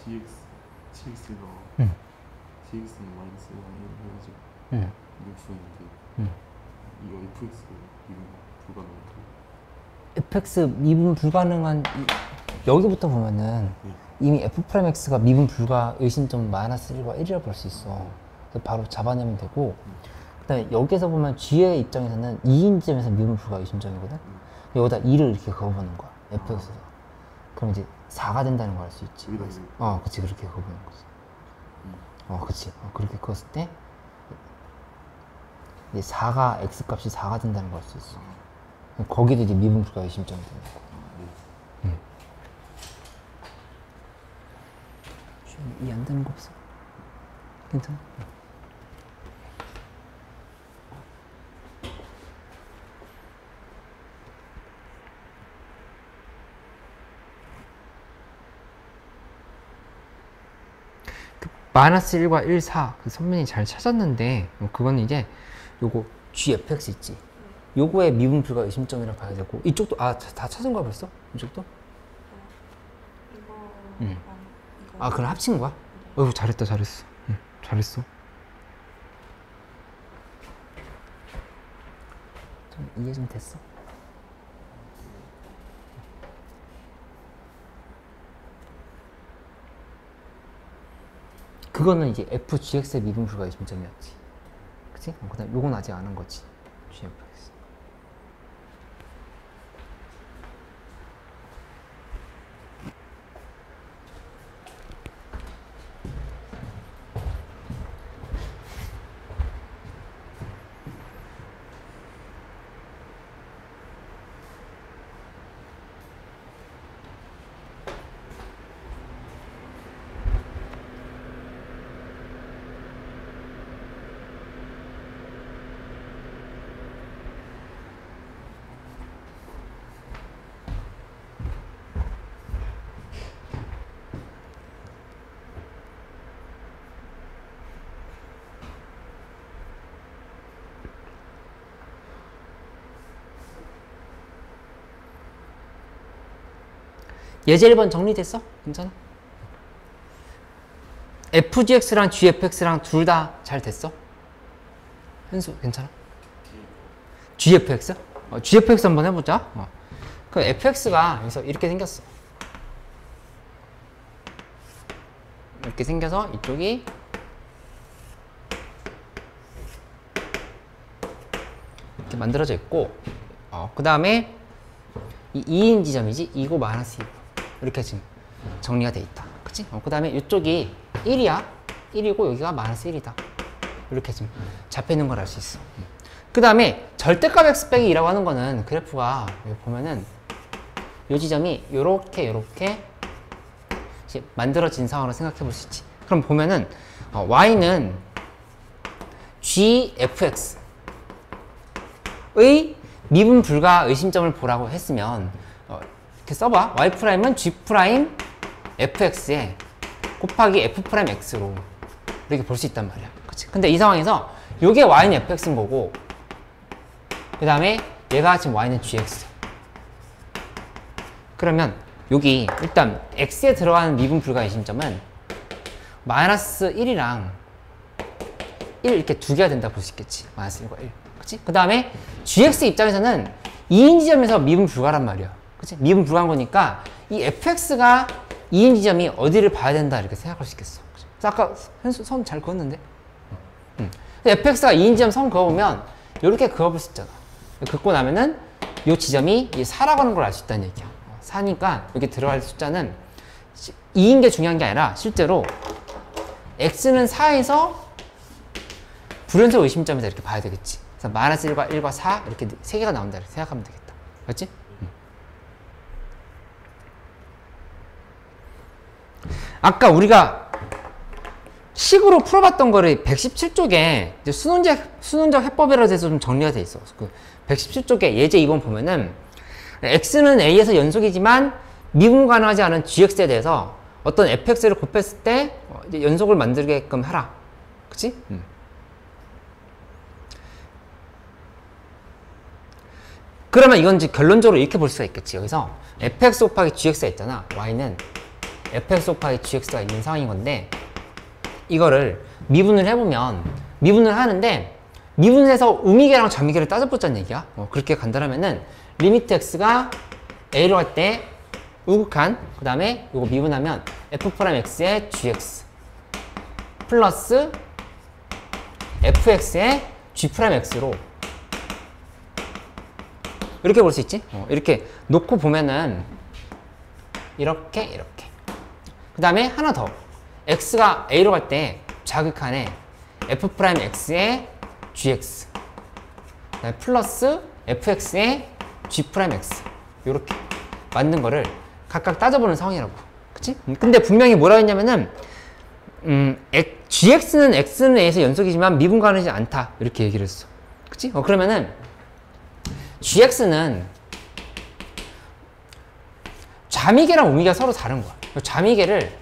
GX가 GX는 마이너스 1 해가지고 미분 부인데 이거 FX 미분 불가능한가요? fx 미분 불가능한 여기부터 보면은 이미 f'x가 미분 불가 의심점 마이너스 1과 1이라고 볼 수 있어. 그래서 바로 잡아내면 되고, 그 다음에 여기서 보면 g의 입장에서는 2인 지점에서 미분 불가 의심점이거든. 여기다 2를 이렇게 그어보는 거야, fx에서. 그럼 이제 4가 된다는 걸 알 수 있지. 그치, 그렇게 그어보는 거지. 그치. 그렇게 그었을 때 이제 4가 x 값이 4가 된다는 걸 알 수 있어. 거기도 이제 미분 불가 의심점이 되는 거야. 이해 안 되는 거 없어? 괜찮아? 그 마이너스 1과 1, 4 그 선배님이 잘 찾았는데 그건 이제 요거 gfx 있지? 요거의 미분 불가 의심점이라고 봐야 되고, 이쪽도 다 찾은 거야 벌써? 이쪽도? 이거 그럼 합친 거야? 어이구, 잘했다, 잘했어. 잘했어. 좀 이해 좀 됐어? 그거는 이제 fgx의 미분 불가 의심점이었지. 그치? 그 다음 요건 아직 안 한 거지. gfx. 예제 1번 정리됐어? 괜찮아? fgx랑 gfx랑 둘 다 잘 됐어? 현수 괜찮아? gfx? gfx 한번 해보자. 그 fx가 여기서 이렇게 생겼어. 이렇게 생겨서 이쪽이 이렇게 만들어져 있고, 그 다음에 이 2인 지점이지? 2고 마이너스 2. 이렇게 지금 정리가 돼 있다. 그치? 그 다음에 이쪽이 1이야. 1이고 여기가 마이너스 1이다. 이렇게 지금 잡혀 있는 걸 알 수 있어. 그 다음에 절대값 x 빼기 2라고 하는 거는 그래프가 여기 보면은 이 지점이 요렇게 만들어진 상황으로 생각해 볼 수 있지. 그럼 보면은 y는 gfx의 미분 불가 의심점을 보라고 했으면 이렇게 써봐. y'은 g'fx에 곱하기 f'x로 이렇게 볼 수 있단 말이야. 그치? 근데 이 상황에서 요게 y는 fx인 거고, 그 다음에 얘가 지금 y는 gx. 그러면 여기 일단 x에 들어가는 미분 불가 의심점은 마이너스 1이랑 1 이렇게 두 개가 된다고 볼 수 있겠지. 마이너스 1과 1. 그치? 그 다음에 gx 입장에서는 2인 지점에서 미분 불가란 말이야. 그치? 미분 불가한 거니까 이 fx가 2인 지점이 어디를 봐야 된다 이렇게 생각할 수 있겠어. 그치? 그래서 아까 현수 선 잘 그었는데? fx가 2인 지점 선 그어보면 이렇게 그어볼 수 있잖아. 긋고 나면은 이 지점이 4라고 하는 걸 알 수 있다는 얘기야. 4니까 여기 들어갈 숫자는 2인 게 중요한 게 아니라 실제로 x는 4에서 불연속 의심점에서 이렇게 봐야 되겠지. 그래서 마이너스 1과 1과 4 이렇게 세 개가 나온다 이렇게 생각하면 되겠다. 맞지? 아까 우리가 식으로 풀어봤던 거를 117쪽에 이제 수능적 해법이라고 해서 좀 정리가 돼 있어. 그 117쪽에 예제 2번 보면은 x는 a에서 연속이지만 미분 가능하지 않은 gx에 대해서 어떤 fx를 곱했을 때 이제 연속을 만들게끔 하라. 그치? 그러면 이건 이제 결론적으로 이렇게 볼 수가 있겠지. 여기서 fx 곱하기 gx가 있잖아. y는 fx 곱하기 gx가 있는 상황인 건데, 이거를 미분을 해보면, 미분을 하는데 미분해서 우미계랑 점미계를 따져보자는 얘기야. 그렇게 간다라면은 리미트 x가 a로 갈 때 우극한, 그 다음에 이거 미분하면 f'x의 gx 플러스 fx의 g'x로 이렇게 볼 수 있지? 이렇게 놓고 보면은 이렇게 그 다음에 하나 더, x가 a로 갈 때 자극한에 f'x의 gx 그다음에 플러스 fx의 g'x 이렇게 만든 거를 각각 따져보는 상황이라고. 그치? 근데 분명히 뭐라고 했냐면은 gx는 x는 a에서 연속이지만 미분 가능하지 않다 이렇게 얘기를 했어. 그치? 그러면은 gx는 좌미계랑 우미계가 서로 다른 거야. 좌미계를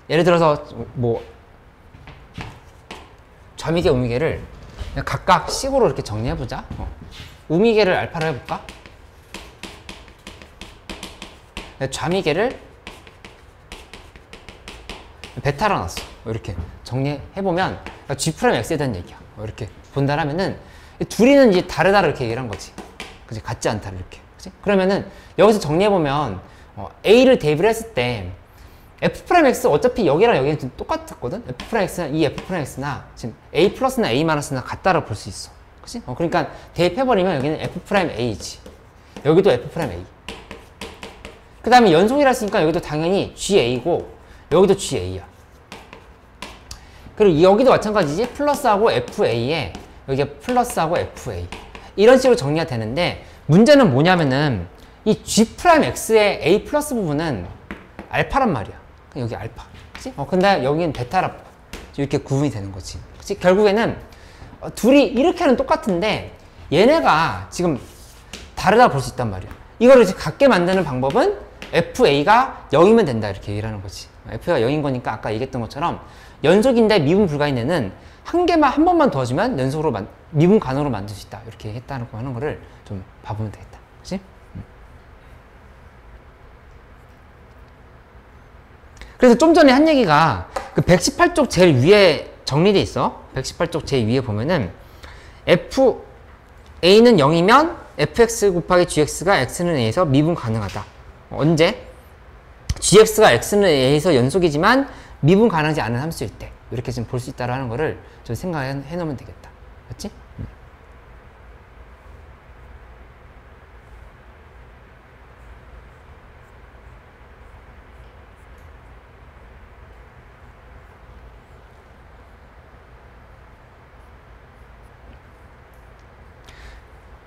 예를 들어서 뭐 좌미계 우미계를 그냥 각각 식으로 이렇게 정리해보자. 우미계를 알파로 해볼까? 좌미계를 베타로 놨어. 이렇게 정리해보면 G'X에 대한 얘기야. 이렇게 본다라면은 둘이는 이제 다르다 이렇게 얘기를 한 거지. 그치? 같지 않다 이렇게. 그치? 그러면은 여기서 정리해보면 A를 대입을 했을 때 F'X 어차피 여기랑 여기는 똑같았거든? F'X나 이 F'X나 지금 A 플러스나 A 마이너스나 같다라고 볼 수 있어. 그치? 그러니까 대입해버리면 여기는 F'A지. 여기도 F'A. 그 다음에 연속이라 했으니까 여기도 당연히 GA고 여기도 GA야. 그리고 여기도 마찬가지지. 플러스하고 FA에 여기가 플러스하고 FA. 이런 식으로 정리가 되는데 문제는 뭐냐면은 이 G'X의 A 플러스 부분은 알파란 말이야. 여기 알파. 그치? 근데 여기는 베타라 이렇게 구분이 되는 거지. 그치? 결국에는 둘이 이렇게는 똑같은데 얘네가 지금 다르다 볼 수 있단 말이야. 이거를 이제 같게 만드는 방법은 FA가 0이면 된다 이렇게 얘기를 하는 거지. F가 0인 거니까 아까 얘기했던 것처럼 연속인데 미분 불가인 애는 한 번만 더주면 연속으로 미분 가능으로 만들 수 있다 이렇게 했다는 거 하는 거를 좀 봐보면 되겠다. 그치? 그래서 좀 전에 한 얘기가 그 118쪽 제일 위에 정리돼 있어. 118쪽 제일 위에 보면은 FA는 0이면 fx 곱하기 gx가 x는 a에서 미분 가능하다. 언제? gx가 x는 a에서 연속이지만 미분 가능하지 않은 함수일 때 이렇게 지금 볼 수 있다라는 거를 좀 생각해 놓으면 되겠다. 맞지?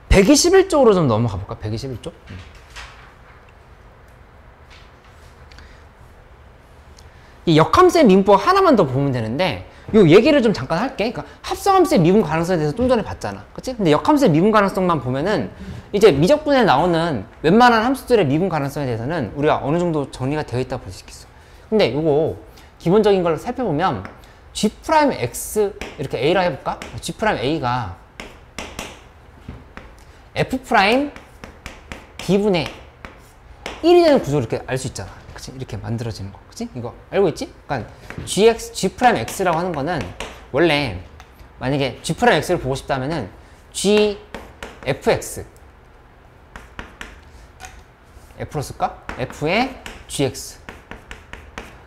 (121쪽으로) 좀 넘어가 볼까? 121쪽? 이 역함수의 미분법 하나만 더 보면 되는데 요 얘기를 좀 잠깐 할게. 그러니까 합성함수의 미분 가능성에 대해서 좀 전에 봤잖아. 그치? 근데 역함수의 미분 가능성만 보면은 이제 미적분에 나오는 웬만한 함수들의 미분 가능성에 대해서는 우리가 어느 정도 정리가 되어 있다고 볼 수 있겠어. 근데 요거 기본적인 걸 살펴보면 G'X 이렇게 A라 해볼까? G'A가 F'B분의 1이 되는 구조를 이렇게 알 수 있잖아. 그치? 이렇게 만들어지는 거. 그치? 이거 알고 있지? 그러니까 G'X라고 하는 거는 원래 만약에 G'X를 보고 싶다면은 GFX F로 쓸까? F의 GX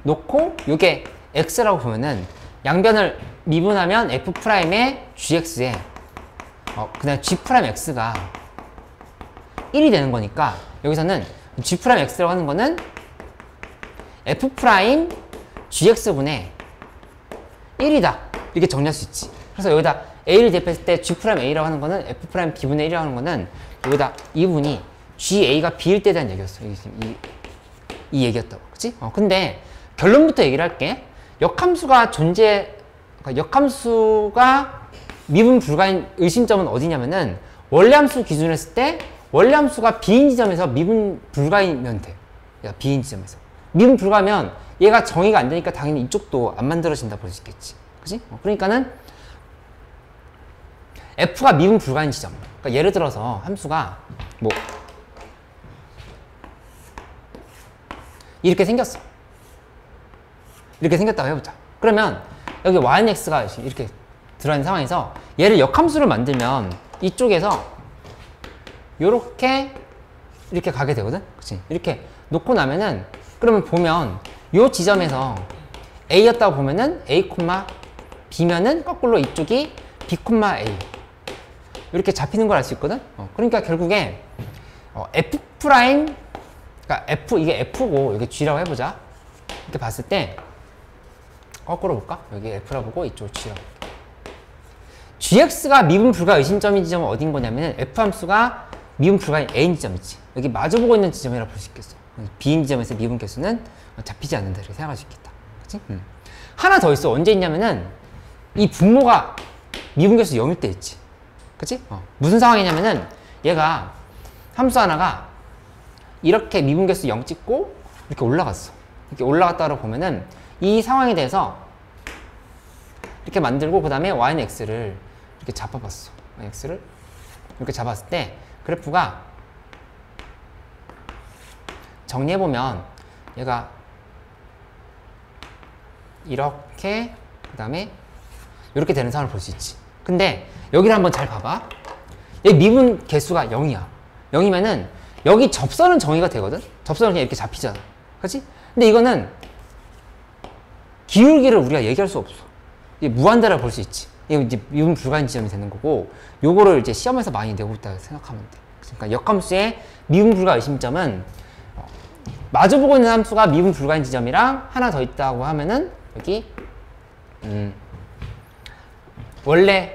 놓고 요게 X라고 보면은 양변을 미분하면 F'의 GX에 그 다음에 G'X가 1이 되는 거니까 여기서는 G'X라고 하는 거는 F' GX분의 1이다 이렇게 정리할 수 있지. 그래서 여기다 A를 대입했을 때 G'A라고 하는 거는 F' B분의 1이라고 하는 거는 여기다 이 부분이 GA가 B일 때에 대한 얘기였어. 이 얘기였다고. 그치? 근데 결론부터 얘기를 할게. 역함수가 그러니까 역함수가 미분 불가인 의심점은 어디냐면은 원래함수 기준으로 했을 때 원래함수가 B인 지점에서 미분 불가이면 돼. B인 지점에서. 미분 불가면 얘가 정의가 안 되니까 당연히 이쪽도 안 만들어진다 볼 수 있겠지. 그치? 그러니까는 F가 미분 불가인 지점. 그러니까 예를 들어서 함수가 뭐 이렇게 생겼어. 이렇게 생겼다고 해보자. 그러면 여기 yx가 이렇게 들어있는 상황에서 얘를 역함수를 만들면 이쪽에서 요렇게 이렇게 가게 되거든. 그치? 이렇게 놓고 나면은 그러면 보면 요 지점에서 a였다고 보면은 a, b면은 거꾸로 이쪽이 b, a 이렇게 잡히는 걸 알 수 있거든. 그러니까 결국에 f 프라임, 그러니까 f, 이게 f고 여기 g라고 해보자. 이렇게 봤을 때 거꾸로 볼까? 여기 f라고 보고 이쪽 g라고 볼게. gx가 미분 불가 의심점인 지점은 어딘 거냐면은 f 함수가 미분 불가인 a인 지점이지. 여기 마주보고 있는 지점이라고 볼 수 있겠어. b인 지점에서 미분 개수는 잡히지 않는다 이렇게 생각할 수 있겠다. 그치? 하나 더 있어. 언제 있냐면은 이 분모가 미분 개수 0일 때 있지. 그치? 무슨 상황이냐면은 얘가 함수 하나가 이렇게 미분 개수 0 찍고 이렇게 올라갔어. 이렇게 올라갔다고 보면은 이 상황에 대해서 이렇게 만들고 그 다음에 y는 x를 이렇게 잡아봤어. x를 이렇게 잡았을 때 그래프가 정리해보면 얘가 이렇게 그 다음에 이렇게 되는 상황을 볼 수 있지. 근데 여기를 한번 잘 봐봐. 여기 미분 개수가 0이야. 0이면은 여기 접선은 정의가 되거든? 접선은 그냥 이렇게 잡히잖아. 그치? 근데 이거는 기울기를 우리가 얘기할 수 없어. 이게 무한대라 볼 수 있지. 이거 이제 미분 불가인 지점이 되는 거고, 요거를 이제 시험에서 많이 내고 있다고 생각하면 돼. 그러니까 역함수의 미분 불가 의심점은 마주보고 있는 함수가 미분 불가인 지점이랑 하나 더 있다고 하면은 여기 원래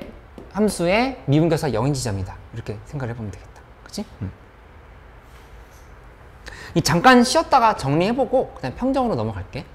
함수의 미분 개수가 0인 지점이다. 이렇게 생각을 해보면 되겠다. 그치? 잠깐 쉬었다가 정리해보고 그다음 평정으로 넘어갈게.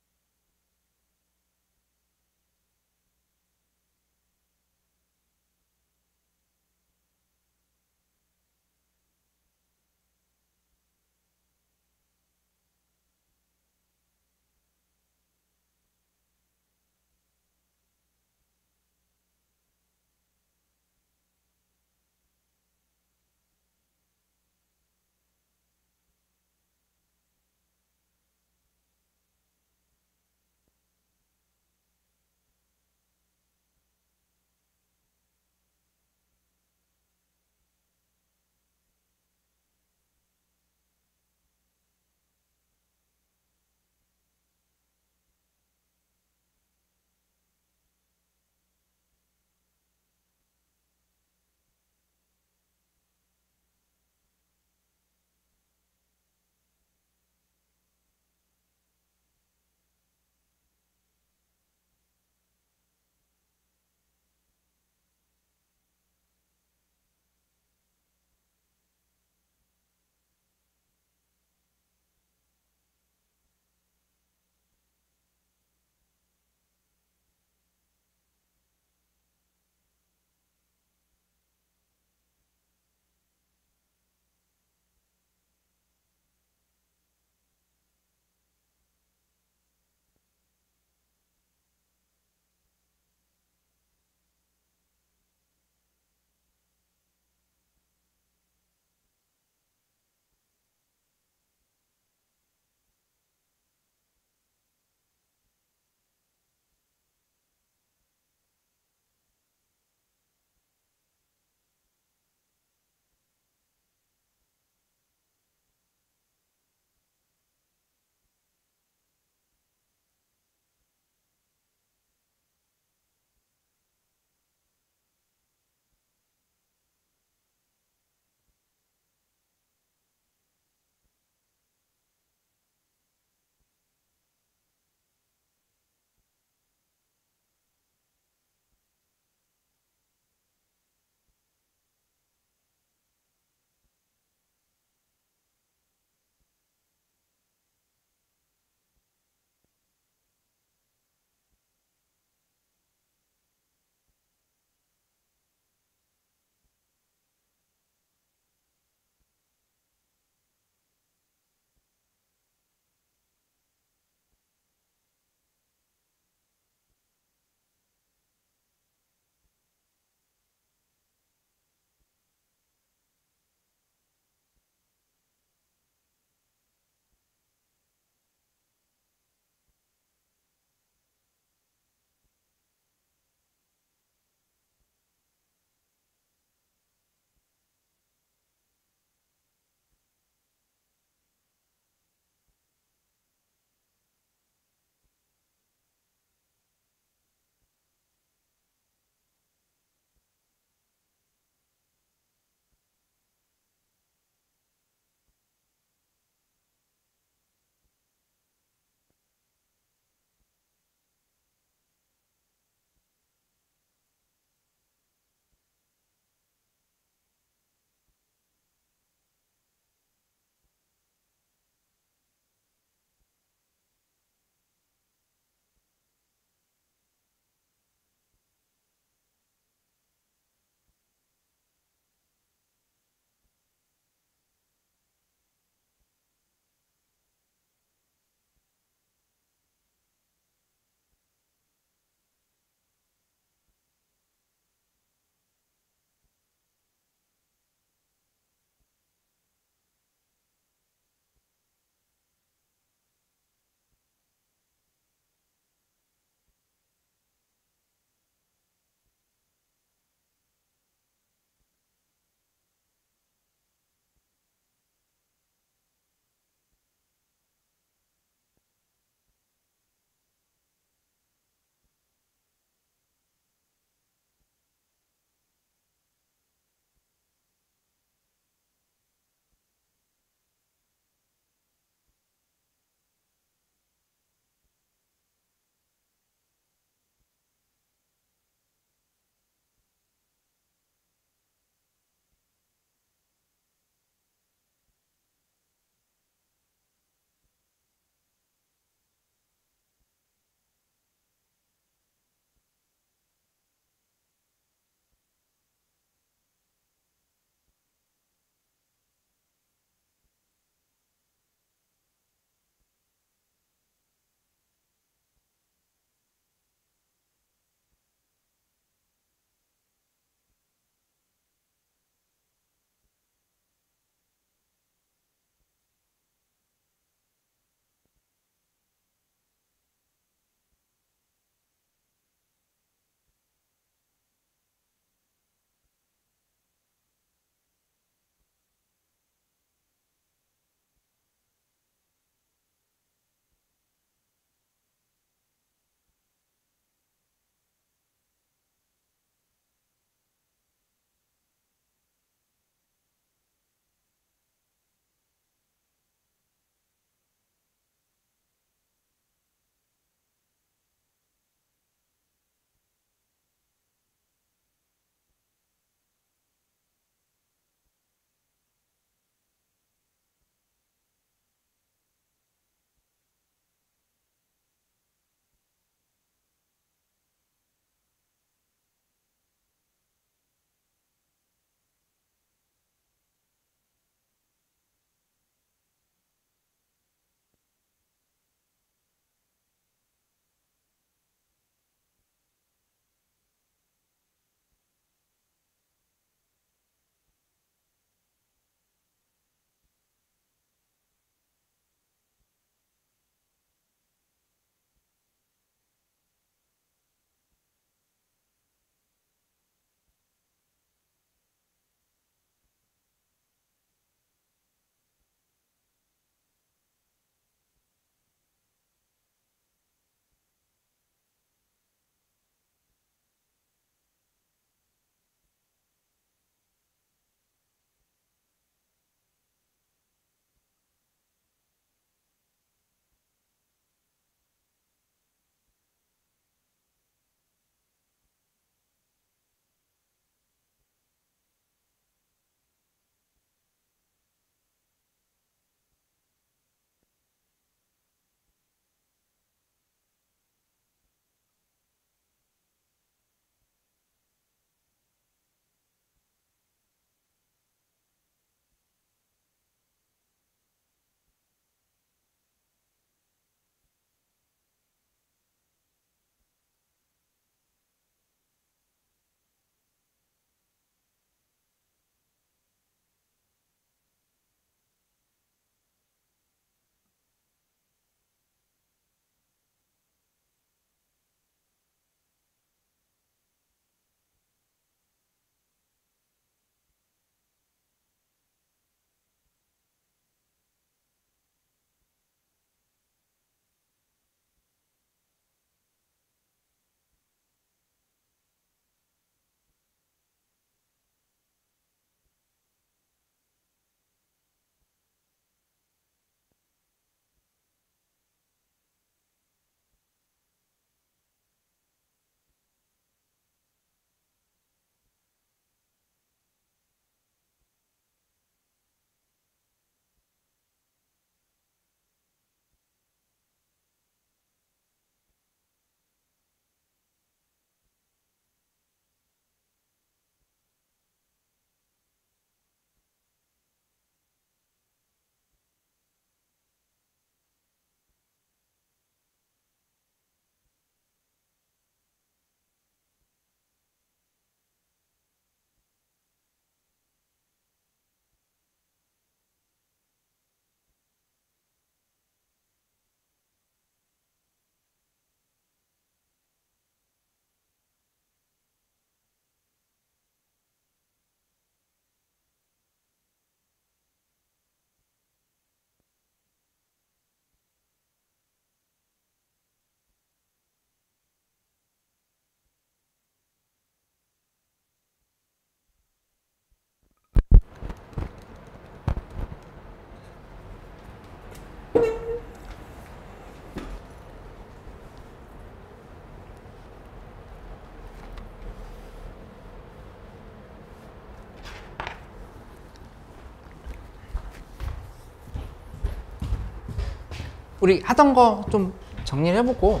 우리 하던 거 좀 정리를 해보고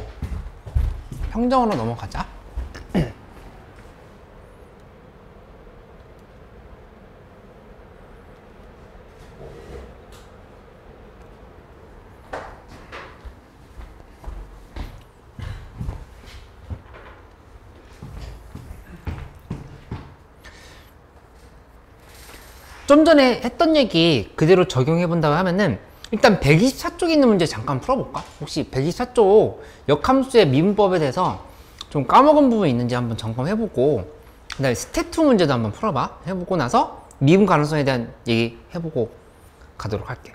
평정으로 넘어가자. 좀 전에 했던 얘기 그대로 적용해 본다고 하면은 일단 124쪽에 있는 문제 잠깐 풀어볼까? 혹시 124쪽 역함수의 미분법에 대해서 좀 까먹은 부분이 있는지 한번 점검해보고 그 다음에 스텝 2 문제도 한번 풀어봐. 해보고 나서 미분 가능성에 대한 얘기 해보고 가도록 할게.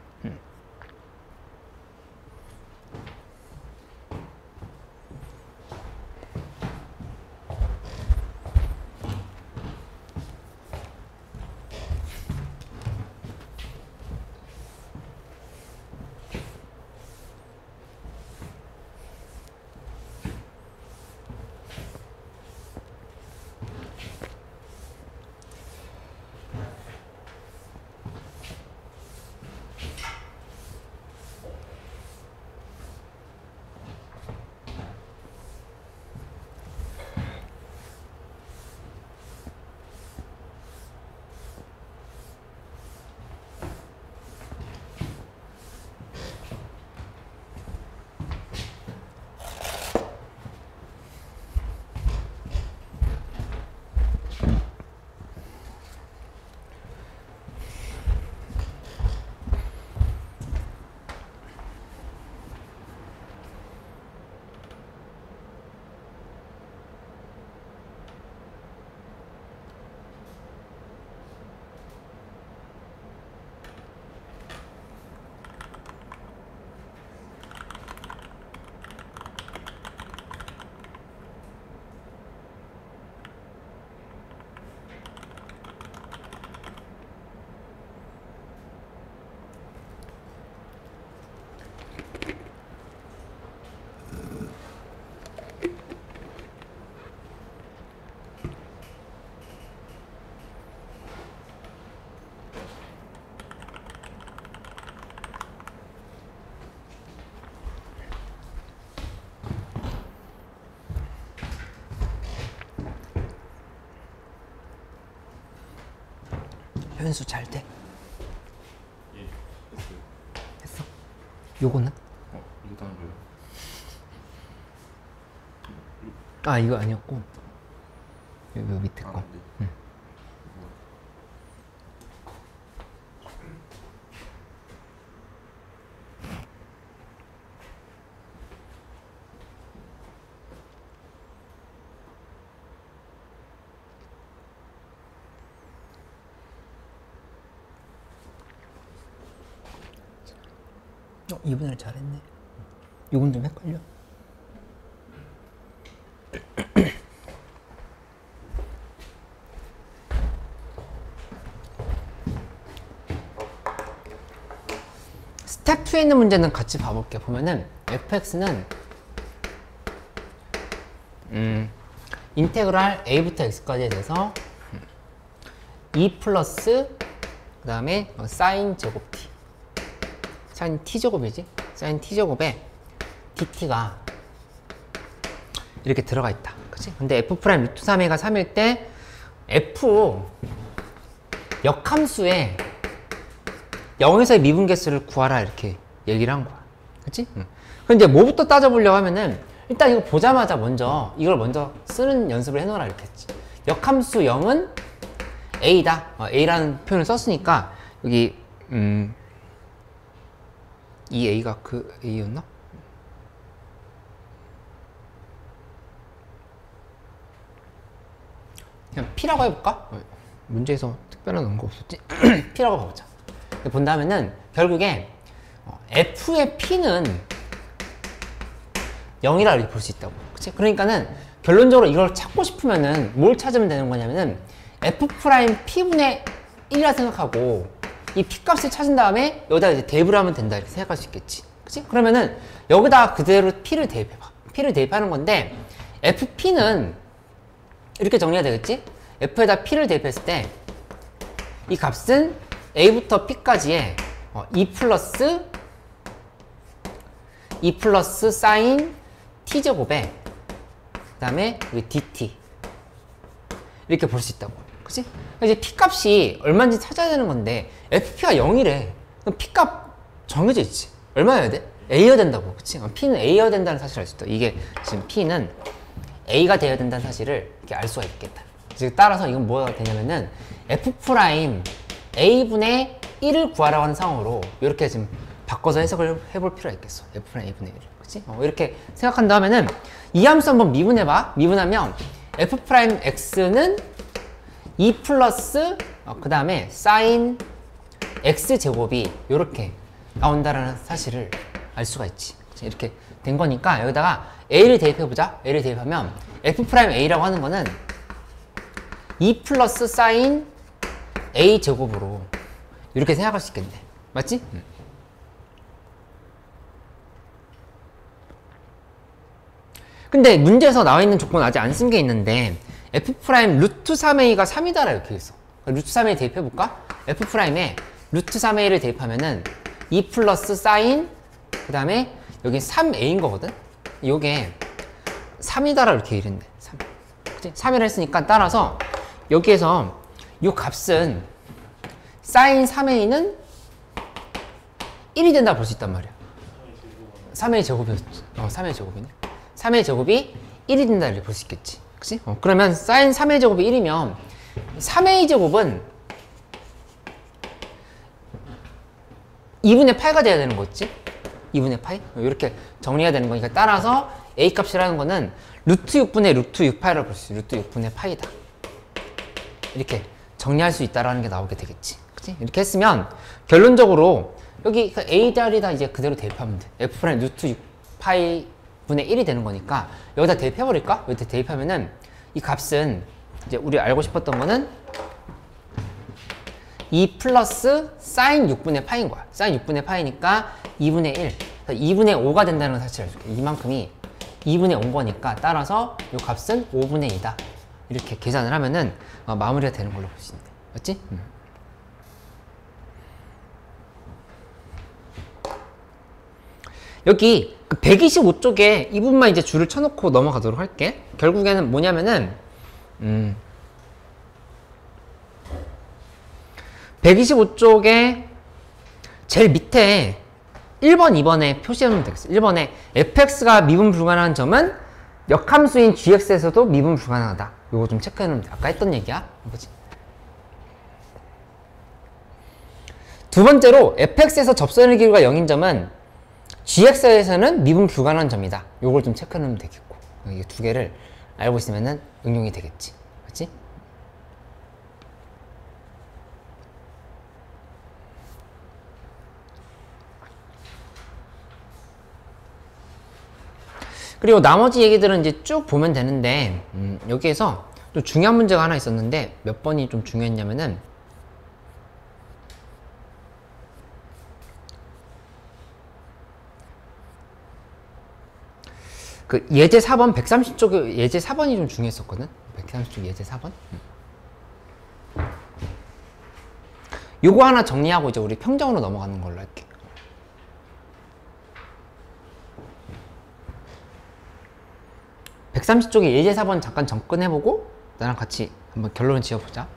현수 잘 돼? 예, 했어요. 했어? 요거는? 이거 다른 거예요? 아 이거 아니었고 요 밑에 거. 네. 응. 이분을 잘했네. 이건 좀 헷갈려. 스텝 2에 있는 문제는 같이 봐볼게. 보면은 fx는 인테그랄 a부터 x까지에 대해서 2 플러스 그 다음에 사인 제곱 t 사인 t제곱이지? 사인 t제곱에 dt가 이렇게 들어가 있다. 그치? 근데 f 프라임 루트 3a가 3일 때 f 역함수의 0에서의 미분계수를 구하라 이렇게 얘기를 한 거야. 그치? 그럼 이제 뭐부터 따져보려고 하면은 일단 이거 보자마자 먼저 이걸 먼저 쓰는 연습을 해놓으라 이렇게 했지. 역함수 0은 a다. a라는 표현을 썼으니까 여기 이 a가 그 a였나? 그냥 p라고 해볼까? 문제에서 특별한 언거 없었지? p라고 봐보자. 본다면은 결국에 f의 p는 0이라 이렇게 볼 수 있다고. 그치? 그러니까는 결론적으로 이걸 찾고 싶으면은 뭘 찾으면 되는 거냐면은 f 프라임 p분의 1이라 생각하고 이 p 값을 찾은 다음에 여기다 이제 대입을 하면 된다 이렇게 생각할 수 있겠지. 그치? 그러면은 여기다 그대로 p를 대입해봐. p를 대입하는 건데 fp는 이렇게 정리가 되겠지? f에다 p를 대입했을 때 이 값은 a부터 p까지의 2 플러스 E 플러스 사인 t제곱에 그 다음에 여기 dt 이렇게 볼 수 있다고. 그치? 이제 p값이 얼마인지 찾아야 되는 건데 fp가 0이래. 그럼 p값 정해져 있지. 얼마여야 돼? a여야 된다고. 그치? p는 a여야 된다는 사실을 알 수 있다. 이게 지금 p는 a가 되어야 된다는 사실을 이렇게 알 수가 있겠다. 즉 따라서 이건 뭐가 되냐면은 f 프라임 a분의 1을 구하라고 하는 상황으로 이렇게 지금 바꿔서 해석을 해볼 필요가 있겠어. f 프라임 a분의 1. 그치? 이렇게 생각한 다음에는 이 함수 한번 미분해봐. 미분하면 f 프라임 x는 2 플러스 그 다음에 사인 x 제곱이 이렇게 나온다라는 사실을 알 수가 있지. 이렇게 된 거니까 여기다가 a를 대입해보자. a를 대입하면 f 프라임 a라고 하는 거는 2 플러스 사인 a 제곱으로 이렇게 생각할 수 있겠네. 맞지? 근데 문제에서 나와 있는 조건 아직 안 쓴 게 있는데 f 프라임 루트 3a가 3이다라 이렇게 있어. 루트 3a 대입해볼까? f 프라임에 루트 3a를 대입하면은 2 플러스 사인 그 다음에 여기 3a인 거거든? 요게 3이다라 이렇게 이랬네. 3. 그치? 3이라 했으니까 따라서 여기에서 요 값은 사인 3a는 1이 된다 볼 수 있단 말이야. 3a 제곱이었지. 3a 제곱이네. 3a 제곱이 1이 된다 이렇게 볼 수 있겠지. 그치? 그러면 사인 3a 제곱이 1이면 3a 제곱은 2분의 8가 돼야 되는 거지? 2분의 8? 이렇게 정리해야 되는 거니까 따라서 a 값이라는 거는 루트 6분의 루트 6파이라고 볼 수 있어. 루트 6분의 파이다. 이렇게 정리할 수 있다라는 게 나오게 되겠지. 그치? 이렇게 했으면 결론적으로 여기 a 자리다 이제 그대로 대입하면 돼. f 프라임 루트 6파이 분의 1이 되는 거니까 여기다 대입해버릴까? 여기다 대입하면은 이 값은 이제 우리 알고 싶었던 거는 2 플러스 사인 6분의 파인 거야. 사인 6분의 파이니까 2분의 1. 2분의 5가 된다는 걸 사실을 알려줄게. 이만큼이 2분의 5인 거니까 따라서 이 값은 5분의 2다. 이렇게 계산을 하면은 마무리가 되는 걸로 볼 수 있네. 맞지? 여기 그 125쪽에 이 부분만 이제 줄을 쳐놓고 넘어가도록 할게. 결국에는 뭐냐면은 125쪽에 제일 밑에 1번, 2번에 표시해놓으면 되겠어. 1번에 fx가 미분 불가능한 점은 역함수인 gx에서도 미분 불가능하다. 요거 좀 체크해놓으면 돼. 아까 했던 얘기야. 그치? 두 번째로 fx에서 접선의 길이가 0인 점은 gx에서는 미분 불가능한 점이다. 요걸 좀 체크해놓으면 되겠고. 이 두 개를 알고 있으면은 응용이 되겠지. 그치? 그리고 나머지 얘기들은 이제 쭉 보면 되는데 여기에서 또 중요한 문제가 하나 있었는데 몇 번이 좀 중요했냐면은 그 예제 4번 130쪽 예제 4번이 좀 중요했었거든. 130쪽 예제 4번. 요거 하나 정리하고 이제 우리 평정으로 넘어가는 걸로 할게. (130) 쪽에 예제 4번 잠깐 접근해보고 나랑 같이 한번 결론을 지어보자.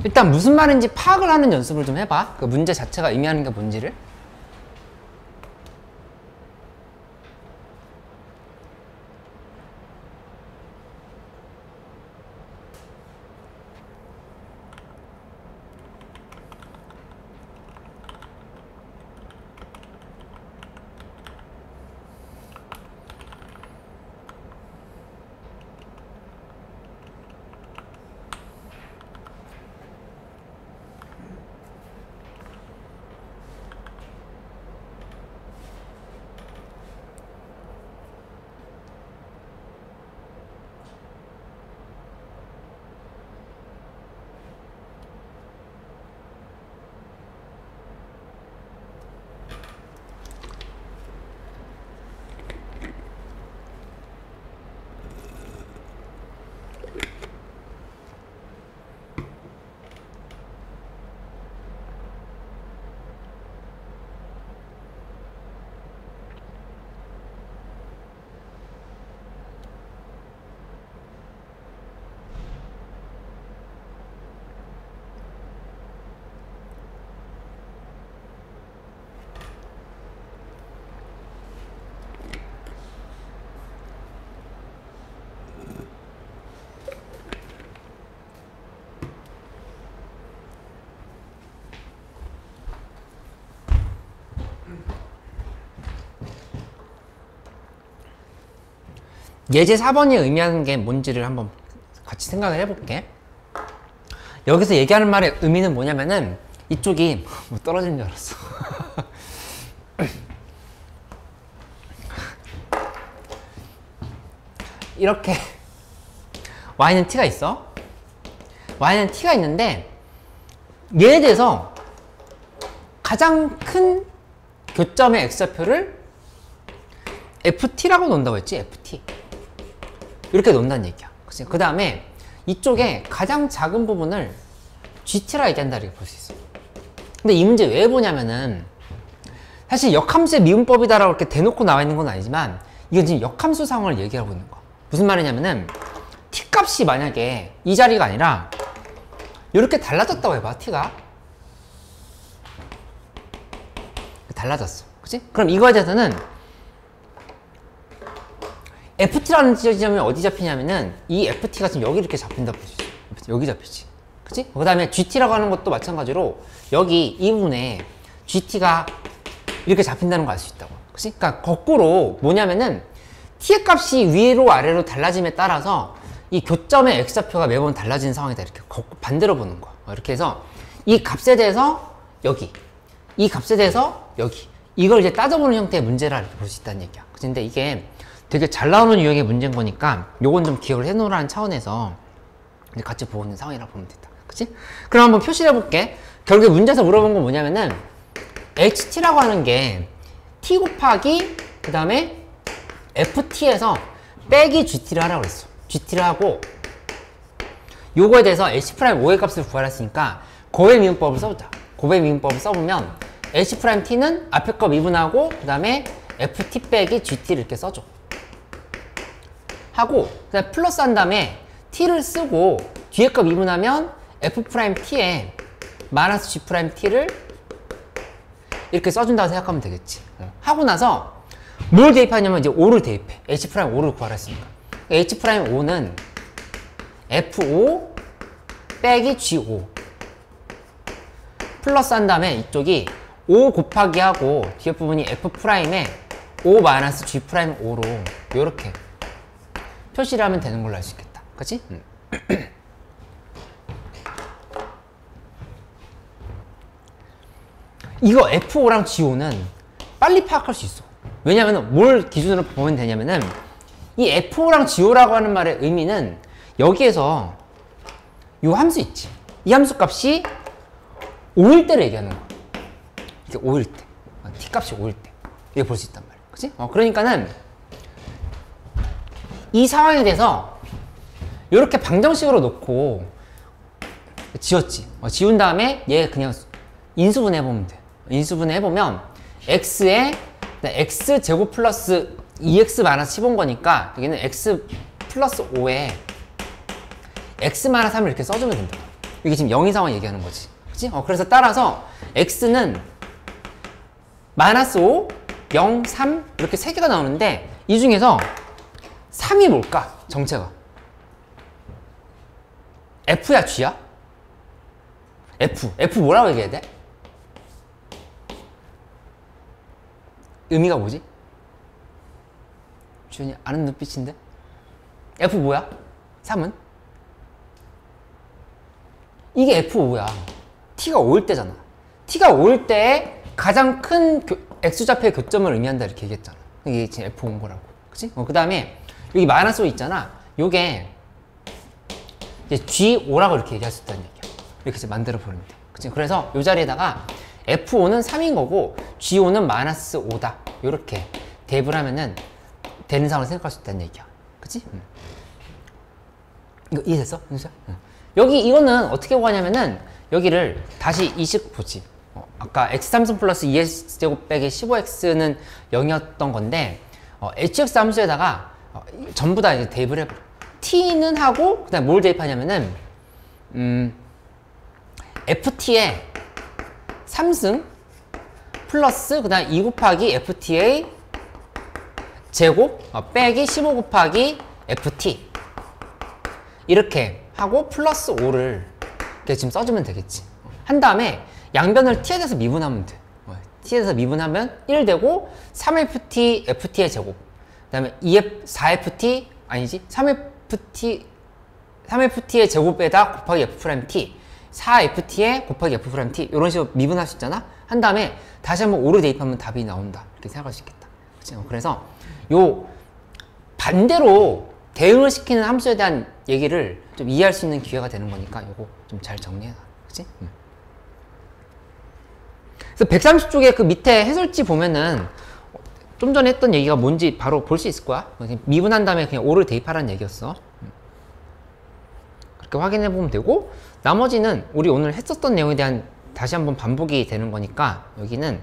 일단 무슨 말인지 파악을 하는 연습을 좀 해봐. 그 문제 자체가 의미하는 게 뭔지를. 예제 4번이 의미하는 게 뭔지를 한번 같이 생각을 해볼게. 여기서 얘기하는 말의 의미는 뭐냐면은 이쪽이 뭐 떨어지는 줄 알았어. 이렇게 y는 t가 있어. y는 t가 있는데 얘에 대해서 가장 큰 교점의 x좌표를 ft라고 놓는다고 했지. ft 이렇게 놓는다는 얘기야. 그 다음에 이쪽에 가장 작은 부분을 gt라 얘기한다 이렇게 볼 수 있어. 근데 이 문제 왜 보냐면은 사실 역함수의 미분법이다라고 이렇게 대놓고 나와 있는 건 아니지만 이건 지금 역함수 상황을 얘기하고 있는 거야. 무슨 말이냐면은 t 값이 만약에 이 자리가 아니라 이렇게 달라졌다고 해봐. t가 달라졌어. 그치? 그럼 이거에 대해서는 ft라는 지점이 어디 잡히냐면은 이 ft가 지금 여기 이렇게 잡힌다 볼 수 있어. 여기 잡히지. 그치? 그 다음에 gt라고 하는 것도 마찬가지로 여기 이 부분에 gt가 이렇게 잡힌다는 걸 알 수 있다고. 그치? 그러니까 거꾸로 뭐냐면은 t의 값이 위로 아래로 달라짐에 따라서 이 교점의 x좌표가 매번 달라지는 상황이다. 이렇게 반대로 보는 거야. 이렇게 해서 이 값에 대해서 여기, 이 값에 대해서 여기, 이걸 이제 따져보는 형태의 문제라 이렇게 볼 수 있다는 얘기야. 근데 이게 되게 잘 나오는 유형의 문제인 거니까 요건 좀 기억을 해놓으라는 차원에서 이제 같이 보고 있는 상황이라고 보면 된다. 그치? 그럼 한번 표시를 해볼게. 결국에 문제에서 물어본 건 뭐냐면은 ht라고 하는 게 t 곱하기 그 다음에 ft에서 빼기 gt를 하라고 그랬어. gt를 하고 요거에 대해서 h'5의 값을 구하라 했으니까 곱의 미분법을 써보자. 곱의 미분법을 써보면 h't는 앞에 거 미분하고 그 다음에 ft 빼기 gt를 이렇게 써줘. 하고 그다음에 플러스 한 다음에 t를 쓰고 뒤에 거 미분하면 f't에 마이너스 g't를 이렇게 써준다고 생각하면 되겠지. 하고 나서 뭘 대입하냐면 이제 5를 대입해. h'5를 구하라 했으니까. h'5는 f5 빼기 g5 플러스 한 다음에 이쪽이 5 곱하기 하고 뒤에 부분이 f'에 5 마이너스 g'5로 요렇게 표시를 하면 되는 걸로 알 수 있겠다. 그치? 이거 F5랑 G5는 빨리 파악할 수 있어. 왜냐면 뭘 기준으로 보면 되냐면은 이 F5랑 G5라고 하는 말의 의미는 여기에서 이 함수 있지. 이 함수 값이 5일 때를 얘기하는 거야. 이게 5일 때. T 값이 5일 때. 이게 볼 수 있단 말이야. 그치? 그러니까는 이 상황에 대해서 이렇게 방정식으로 놓고 지웠지. 지운 다음에 얘 그냥 인수분해 해보면 돼. 인수분해 해보면 x에 x제곱 플러스 2x 마이너스 10온 거니까 여기는 x 플러스 5에 x 마이너스 3을 이렇게 써주면 된다. 이게 지금 0인 상황 얘기하는 거지. 그치? 그래서 따라서 x는 마이너스 5, 0, 3 이렇게 3개가 나오는데 이 중에서 3이 뭘까? 정체가 F야 G야? F 뭐라고 얘기해야 돼? 의미가 뭐지? 주연이 아는 눈빛인데? F 뭐야? 3은? 이게 F5야. T가 5일 때잖아. T가 5일 때에 가장 큰 X좌표의 교점을 의미한다 이렇게 얘기했잖아. 이게 지금 F5인 거라고. 그치? 그 다음에 여기 마이너스 5 있잖아. 요게 이제 G5라고 이렇게 얘기할 수 있다는 얘기야. 이렇게 이제 만들어 보면 돼. 그치? 그래서 이 자리에다가 F5는 3인 거고 G5는 마이너스 5다. 이렇게 대입을 하면은 되는 상황을 생각할 수 있다는 얘기야. 그치? 이거 이해됐어? 여기 이거는 어떻게 구하냐면은 여기를 다시 이식 보지. 아까 x3승 플러스 2x제곱 빼기 15x는 0이었던 건데 hx 함수에다가 전부 다 이제 대입을 해버려. t는 하고 그다음 뭘 대입하냐면은 ft에 3승 플러스 그다음 2 곱하기 ft의 제곱 빼기 15 곱하기 ft 이렇게 하고 플러스 5를 이렇게 지금 써주면 되겠지. 한 다음에 양변을 t에 대해서 미분하면 돼. t에 대해서 미분하면 1 되고 3ft ft의 제곱 그 다음에 4ft 아니지 3FT의 제곱에다 곱하기 F'T 4FT에 곱하기 F'T 이런 식으로 미분할 수 있잖아. 한 다음에 다시 한번 5를 대입하면 답이 나온다 이렇게 생각할 수 있겠다. 그치? 그래서 요 반대로 대응을 시키는 함수에 대한 얘기를 좀 이해할 수 있는 기회가 되는 거니까 요거 좀 잘 정리해놔. 그치? 그래서 130쪽에 그 밑에 해설지 보면은 좀 전에 했던 얘기가 뭔지 바로 볼 수 있을 거야. 미분한 다음에 그냥 5를 대입하라는 얘기였어. 그렇게 확인해 보면 되고, 나머지는 우리 오늘 했었던 내용에 대한 다시 한번 반복이 되는 거니까 여기는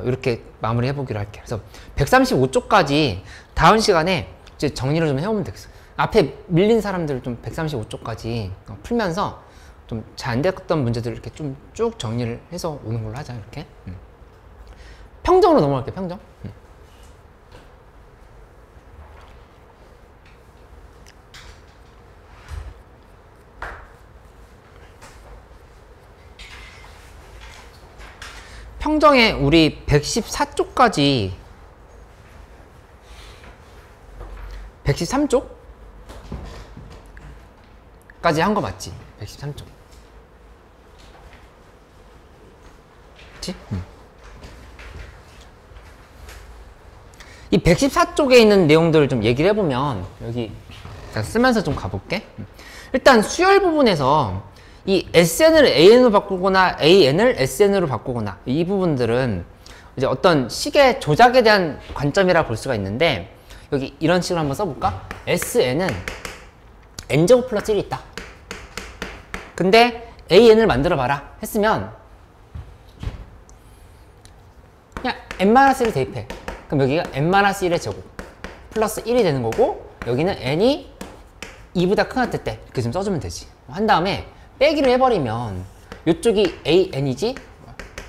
이렇게 마무리 해보기로 할게. 그래서 135쪽까지 다음 시간에 이제 정리를 좀 해보면 되겠어. 앞에 밀린 사람들 좀 135쪽까지 풀면서 좀 잘 안 됐던 문제들을 이렇게 좀 쭉 정리를 해서 오는 걸로 하자. 이렇게. 평정으로 넘어갈게. 평정. 평정에 우리 114쪽까지 113쪽? 까지 한 거 맞지? 113쪽. 그치? 이 114쪽에 있는 내용들을 좀 얘기를 해보면, 여기 쓰면서 좀 가볼게. 일단 수열 부분에서 이 SN을 AN으로 바꾸거나 AN을 SN으로 바꾸거나 이 부분들은 이제 어떤 식의 조작에 대한 관점이라 볼 수가 있는데, 여기 이런 식으로 한번 써볼까? SN은 N제곱 플러스 1이 있다. 근데 AN을 만들어 봐라 했으면 그냥 N-1을 대입해. 그럼 여기가 N-1의 제곱 플러스 1이 되는 거고, 여기는 N이 2보다 큰 할 때 이렇게 좀 써주면 되지. 한 다음에 빼기를 해버리면 이쪽이 AN이지,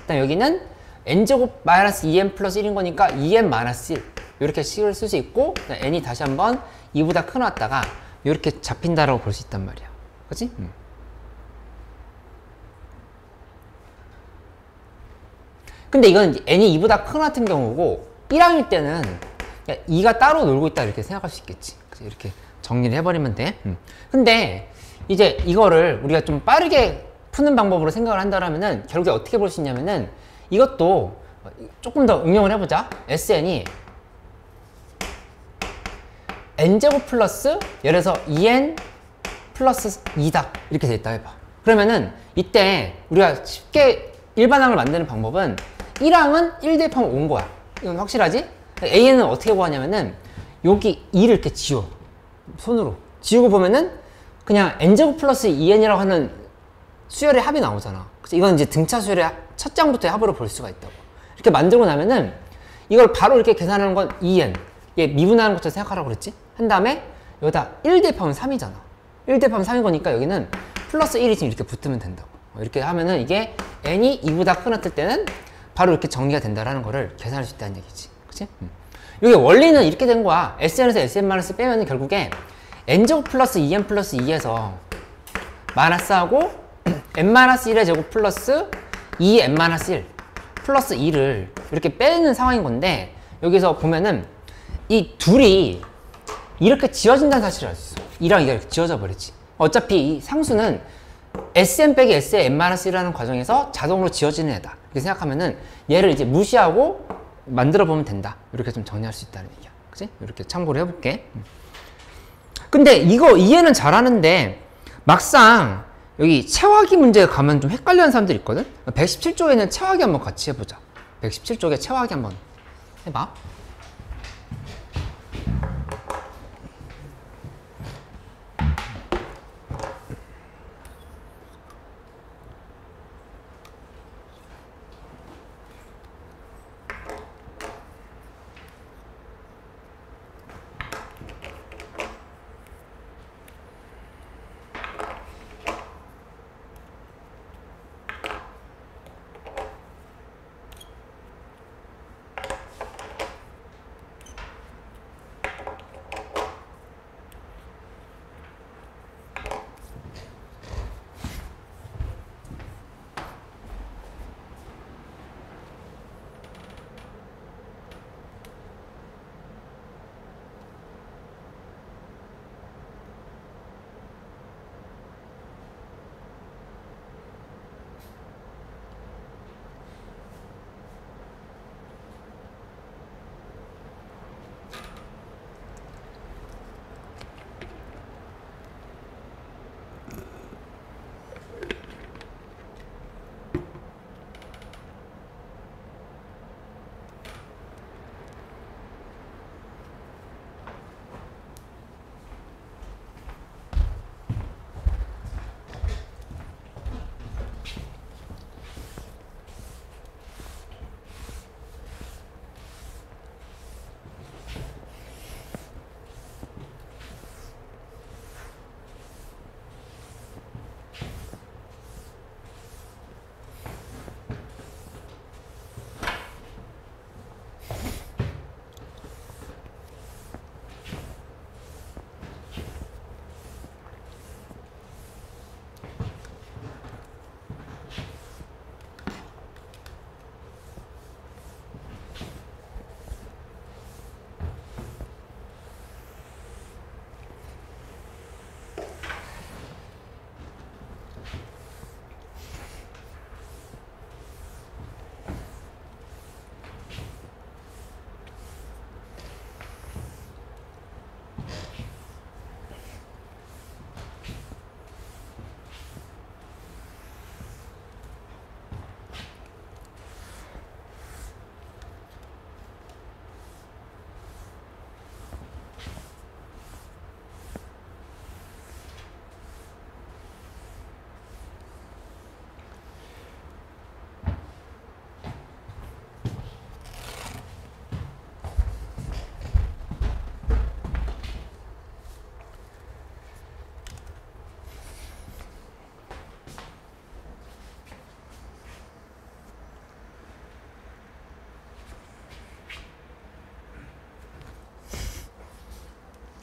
그다음 여기는 N제곱 마이너스 2N 플러스 1인 거니까 2N 마이너스 1 이렇게 식을 쓸 수 있고, N이 다시 한번 2보다 큰 왔다가 이렇게 잡힌다라고 볼 수 있단 말이야. 그치? 근데 이건 N이 2보다 큰 같은 경우고, 1항일 때는 2가 따로 놀고 있다 이렇게 생각할 수 있겠지. 그래서 이렇게 정리를 해버리면 돼. 근데 이제 이거를 우리가 좀 빠르게 푸는 방법으로 생각을 한다면은 결국에 어떻게 볼 수 있냐면은, 이것도 조금 더 응용을 해보자. SN이 N제곱 플러스 예를 들어서 2N 플러스 2다 이렇게 돼 있다 해봐. 그러면은 이때 우리가 쉽게 일반항을 만드는 방법은 1항은 1 대입하면 5인 거야. 이건 확실하지? AN은 어떻게 구하냐면은 여기 2를 이렇게 지워. 손으로 지우고 보면은 그냥 N제곱 플러스 2N이라고 하는 수열의 합이 나오잖아. 그래서 이건 이제 등차 수열의 첫 장부터의 합으로 볼 수가 있다고. 이렇게 만들고 나면은 이걸 바로 이렇게 계산하는 건 2N. 얘 미분하는 것처럼 생각하라고 그랬지? 한 다음에 여기다 1 대입하면 3이잖아. 1 대입하면 3인 거니까 여기는 플러스 1이 지금 이렇게 붙으면 된다고. 이렇게 하면은 이게 N이 2보다 큰 때는 바로 이렇게 정리가 된다라는 거를 계산할 수 있다는 얘기지. 그치? 여기 원리는 이렇게 된 거야. SN에서 SN- 빼면은 결국에 N제곱 플러스 2N 플러스 2에서 마이너스하고 N-1의 제곱 플러스 2N-1 플러스 2를 이렇게 빼는 상황인 건데, 여기서 보면은 이 둘이 이렇게 지워진다는 사실을 알 수 있어. 2랑 2가 이렇게 지워져 버리지. 어차피 이 상수는 Sn 빼기 S의 N-1라는 과정에서 자동으로 지워지는 애다. 이렇게 생각하면은 얘를 이제 무시하고 만들어 보면 된다. 이렇게 좀 정리할 수 있다는 얘기야. 그치? 이렇게 참고를 해볼게. 근데 이거 이해는 잘하는데 막상 여기 체화기 문제 가면 좀 헷갈려하는 사람들이 있거든? 117쪽에는 체화기 한번 같이 해보자. 117쪽에 체화기 한번 해봐.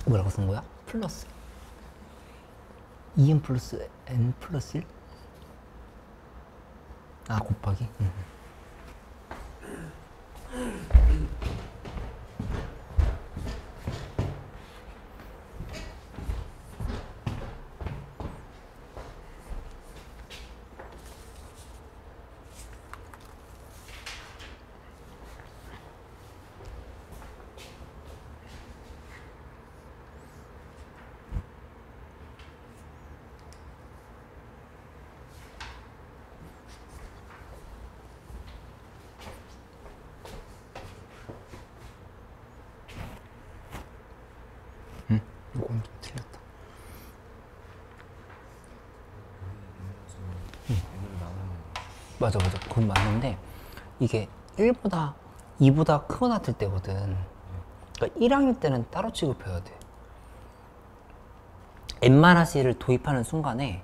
뭐라고 쓴 거야? 플러스 2n 플러스 n 플러스 1? 아, 곱하기? 이건 좀 틀렸다. 맞아. 그건 맞는데 이게 1보다 2보다 크거나 같을 때거든. 그러니까 1항일 때는 따로 취급해야 돼. n-1을 도입하는 순간에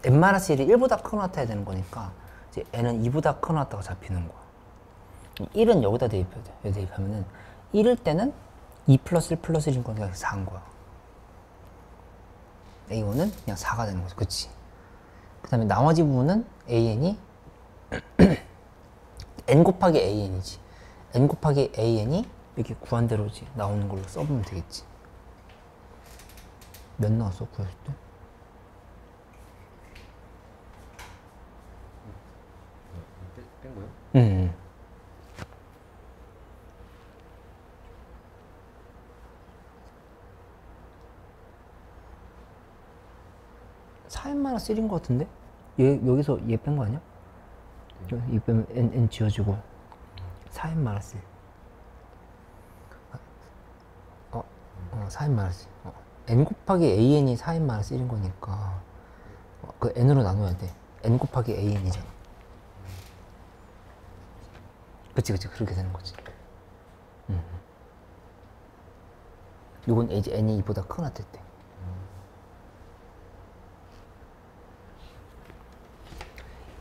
n-1이 1보다 크거나 같아야 되는 거니까 이제 n은 2보다 크거나 같다가 잡히는 거야. 1은 여기다 대입해야 돼. 여기 대입하면은 1일 때는 2 플러스 1 플러스 1인 거니까 4인 거야. A1은 그냥 4가 되는 거죠. 그치? 그 다음에 나머지 부분은 AN이 N 곱하기 AN이지. N 곱하기 AN이 이렇게 구한 대로지. 나오는 걸로 써보면 되겠지. 몇 나왔어? 구했을 때? 뺀 거요? 응. 4n-1인 것 같은데? 여기서 얘 뺀 거 아니야? 얘 빼면 n 지워지고 4n-1 4n-1 n 곱하기 an이 4n-1인 거니까 그 n으로 나눠야 돼. n 곱하기 an이잖아. 그치 그렇게 되는 거지. 요건 n이 2보다 크거나 같을 때.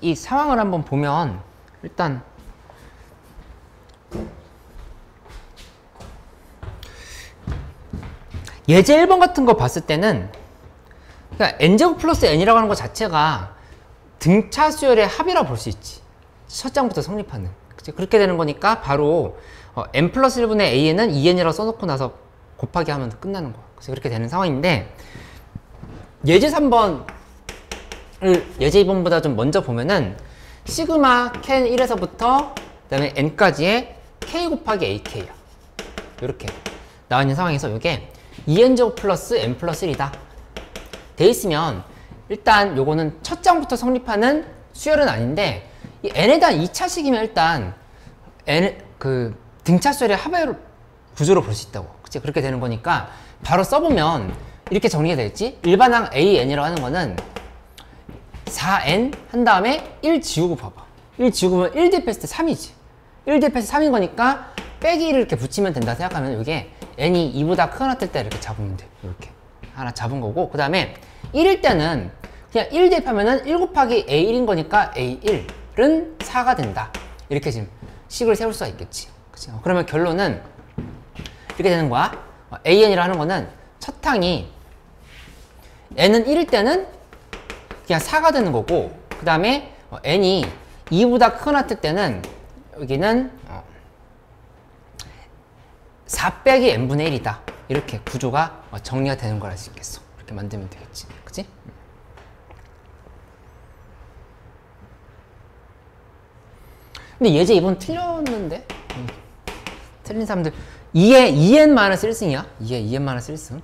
이 상황을 한번 보면 일단 예제 1번 같은 거 봤을 때는 그러니까 n제곱 플러스 n이라고 하는 것 자체가 등차 수열의 합이라고 볼 수 있지. 첫 장부터 성립하는. 그치? 그렇게 되는 거니까 바로 n 플러스 1분의 an은 2n이라고 써놓고 나서 곱하기 하면 끝나는 거야. 그래서 그렇게 되는 상황인데 예제 3번 예제 2번보다 좀 먼저 보면은 시그마 캔 1에서부터 그 다음에 n까지의 k 곱하기 ak야. 이렇게 나와 있는 상황에서 이게 2n제곱 플러스 n 플러스 1이다 돼 있으면 일단 요거는 첫 장부터 성립하는 수열은 아닌데 이 n에 대한 2차식이면 일단 n 그 등차 수열의 합의 구조로 볼 수 있다고. 그치? 그렇게 되는 거니까 바로 써보면 이렇게 정리가 되겠지. 일반항 an이라고 하는 거는 4n 한 다음에 1 지우고 봐봐. 1 지우고 보면 1 대입했을 때 3이지. 1 대입해서 3인 거니까 빼기 1을 이렇게 붙이면 된다 생각하면 이게 n이 2보다 크거나 같을 때 이렇게 잡으면 돼. 이렇게 하나 잡은 거고, 그 다음에 1일 때는 그냥 1 대입하면은 1 곱하기 a1인 거니까 a1은 4가 된다. 이렇게 지금 식을 세울 수가 있겠지. 그치? 그러면 결론은 이렇게 되는 거야. an이라 하는 거는 첫 항이 n은 1일 때는 그냥 4가 되는 거고, 그 다음에 n이 2보다 크거나 같을 때는 여기는 4 빼기 n분의 1이다. 이렇게 구조가 정리가 되는 걸 알 수 있겠어. 이렇게 만들면 되겠지. 그치? 근데 예제 이번 틀렸는데? 틀린 사람들 2에 2n-1승이야? 2에 2n-1승?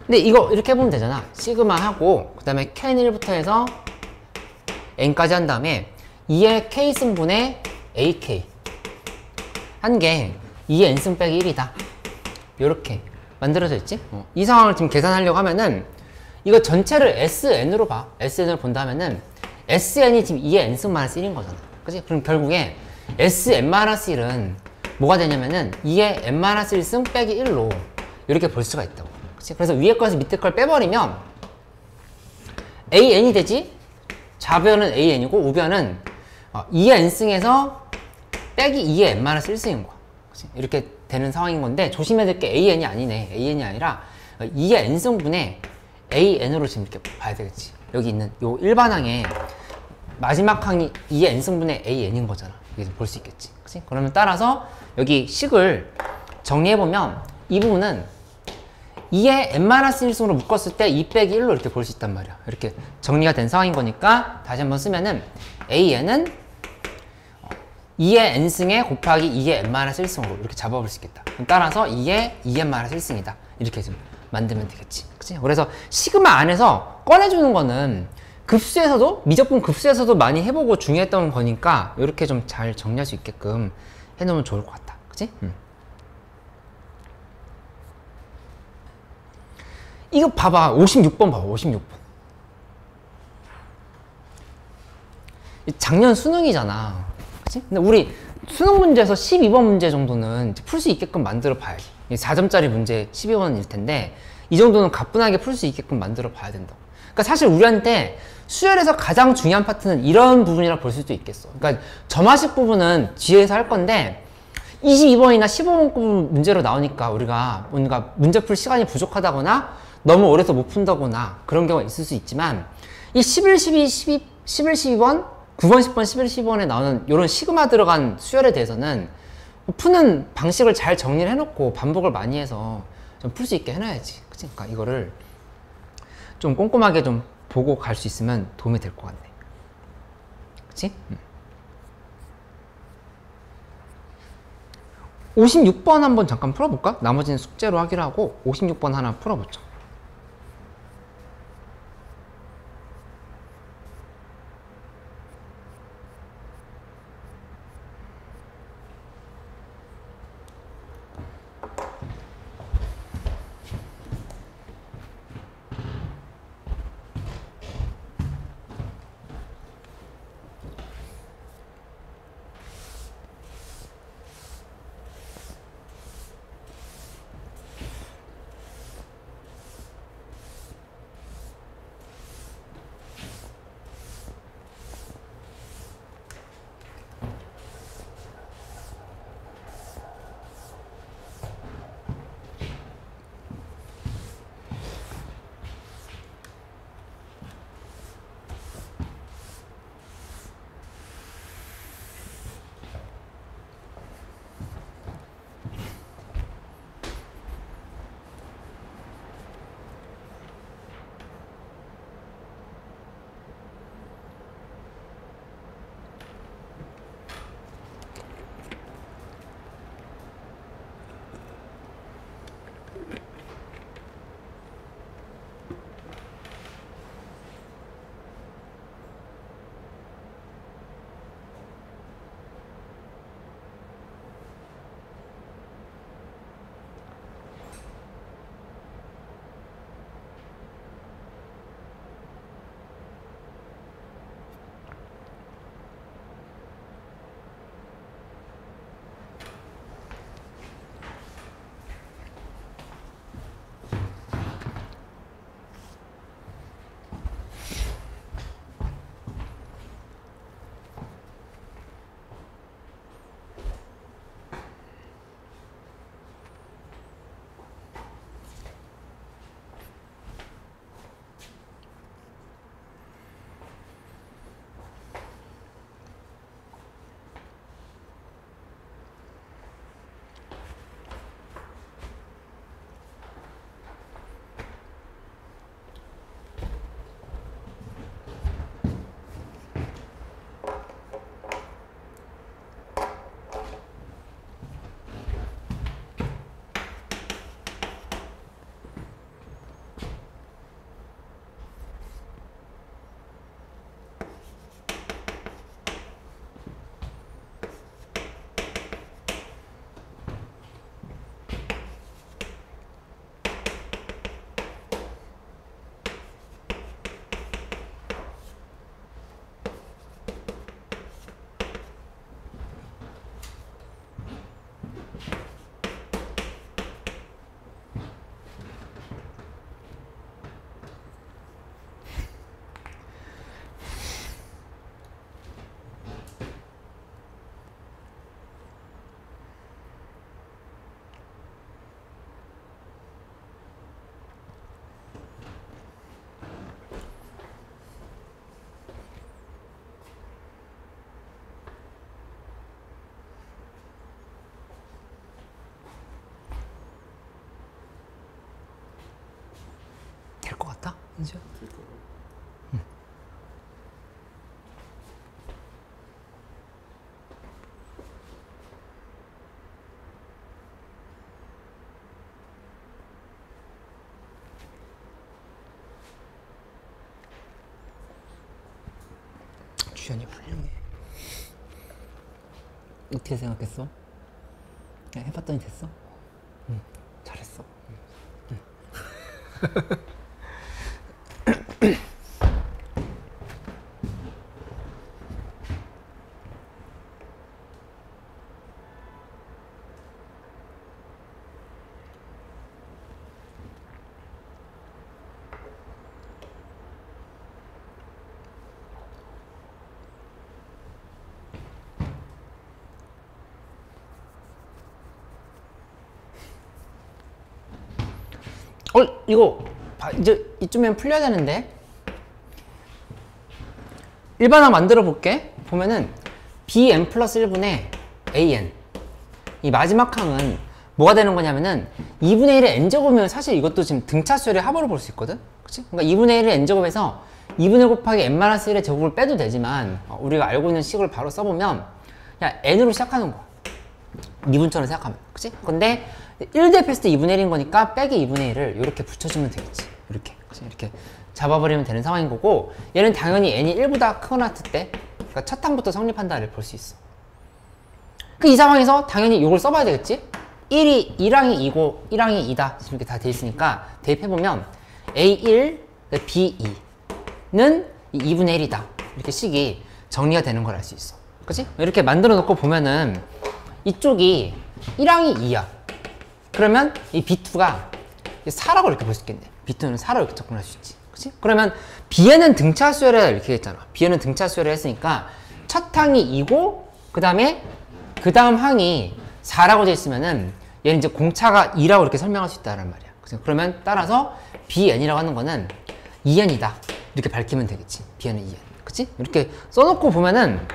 근데 이거 이렇게 해보면 되잖아. 시그마 하고 그 다음에 k1부터 해서 n까지 한 다음에 2의 k승분의 ak 한 게 2의 n승 빼기 1이다. 요렇게 만들어져 있지? 이 상황을 지금 계산하려고 하면은 이거 전체를 sn으로 봐. sn을 본다면은 sn이 지금 2의 n승-1인 거잖아. 그치? 그럼 결국에 sn-1은 뭐가 되냐면은 2의 n-1승 빼기 1로 이렇게 볼 수가 있다고. 그치? 그래서 위에 거에서 밑에 걸 빼버리면 an이 되지? 좌변은 an이고 우변은 2의 n승에서 빼기 2의 n-1승인 거야. 그치? 이렇게 되는 상황인 건데 조심해야 될 게 an이 아니네. an이 아니라 2의 n승분의 an으로 지금 이렇게 봐야 되겠지. 여기 있는 요 일반항에 마지막 항이 2의 n승분의 an인 거잖아. 이게 볼 수 있겠지. 그치? 그러면 따라서 여기 식을 정리해보면 이 부분은 2의 n-1승으로 묶었을 때 2 빼기 1로 이렇게 볼 수 있단 말이야. 이렇게 정리가 된 상황인 거니까 다시 한번 쓰면은 an은 2의 n승에 곱하기 2의 n-1승으로 이렇게 잡아볼 수 있겠다. 그럼 따라서 2의 2n-1승이다. 이렇게 좀 만들면 되겠지. 그치? 그래서 시그마 안에서 꺼내주는 거는 급수에서도, 미적분 급수에서도 많이 해보고 중요했던 거니까 이렇게 좀 잘 정리할 수 있게끔 해놓으면 좋을 것 같다. 그치? 이거 봐봐. 56번 봐봐. 56번. 작년 수능이잖아. 그치? 근데 우리 수능 문제에서 12번 문제 정도는 풀 수 있게끔 만들어 봐야지. 4점짜리 문제 12번일 텐데 이 정도는 가뿐하게 풀 수 있게끔 만들어 봐야 된다고. 그러니까 사실 우리한테 수열에서 가장 중요한 파트는 이런 부분이라 볼 수도 있겠어. 그러니까 점화식 부분은 뒤에서 할 건데 22번이나 15번 문제로 나오니까 우리가 뭔가 문제 풀 시간이 부족하다거나 너무 오래서 못 푼다거나 그런 경우가 있을 수 있지만 이 11, 12, 12번, 9번, 10번, 11, 12번에 나오는 이런 시그마 들어간 수열에 대해서는 푸는 방식을 잘 정리를 해놓고 반복을 많이 해서 좀 풀 수 있게 해놔야지. 그치? 그러니까 이거를 좀 꼼꼼하게 좀 보고 갈 수 있으면 도움이 될 것 같네. 그치? 56번 한번 잠깐 풀어볼까? 나머지는 숙제로 하기로 하고 56번 하나 풀어보자. 현수야? 주연이 훌륭해. 어떻게 생각했어? 그냥 해봤더니 됐어? 응, 잘했어. 이거 이제 이쯤엔 풀려야 되는데. 일반항 만들어 볼게. 보면은 bn 플러스 1분의 an, 이 마지막 항은 뭐가 되는 거냐면은 2분의 1의 n제곱이면 사실 이것도 지금 등차수열의 합으로 볼 수 있거든. 그치? 그러니까 2분의 1의 n제곱에서 2분의 1 곱하기 n-1의 제곱을 빼도 되지만, 우리가 알고 있는 식을 바로 써보면 그냥 n으로 시작하는 거, 미분처럼 생각하면. 그치? 근데 1 대입했을 때 2분의 1인 거니까 빼기 2분의 1을 이렇게 붙여주면 되겠지. 이렇게. 그치? 이렇게 잡아버리면 되는 상황인 거고, 얘는 당연히 n이 1보다 크거나 같을 때, 그러니까 첫 항부터 성립한다를 볼 수 있어. 이 상황에서 당연히 이걸 써봐야 되겠지? 1항이 2고 1항이 2다. 이렇게 다 돼 있으니까 대입해보면 A1, B2는 2분의 1이다. 이렇게 식이 정리가 되는 걸 알 수 있어. 그치? 이렇게 만들어 놓고 보면은 이쪽이 1항이 2야. 그러면 이 B2가 4라고 이렇게 볼 수 있겠네. B2는 4라고 이렇게 접근할 수 있지. 그치? 그러면 B에는 등차수열을 이렇게 했잖아. B에는 등차수열을 했으니까 첫 항이 2고, 그 다음 항이 4라고 되어 있으면은 얘는 이제 공차가 2라고 이렇게 설명할 수 있다는 말이야. 그치? 그러면 따라서 Bn이라고 하는 거는 2n이다. 이렇게 밝히면 되겠지. Bn은 2n. 그치? 이렇게 써놓고 보면은,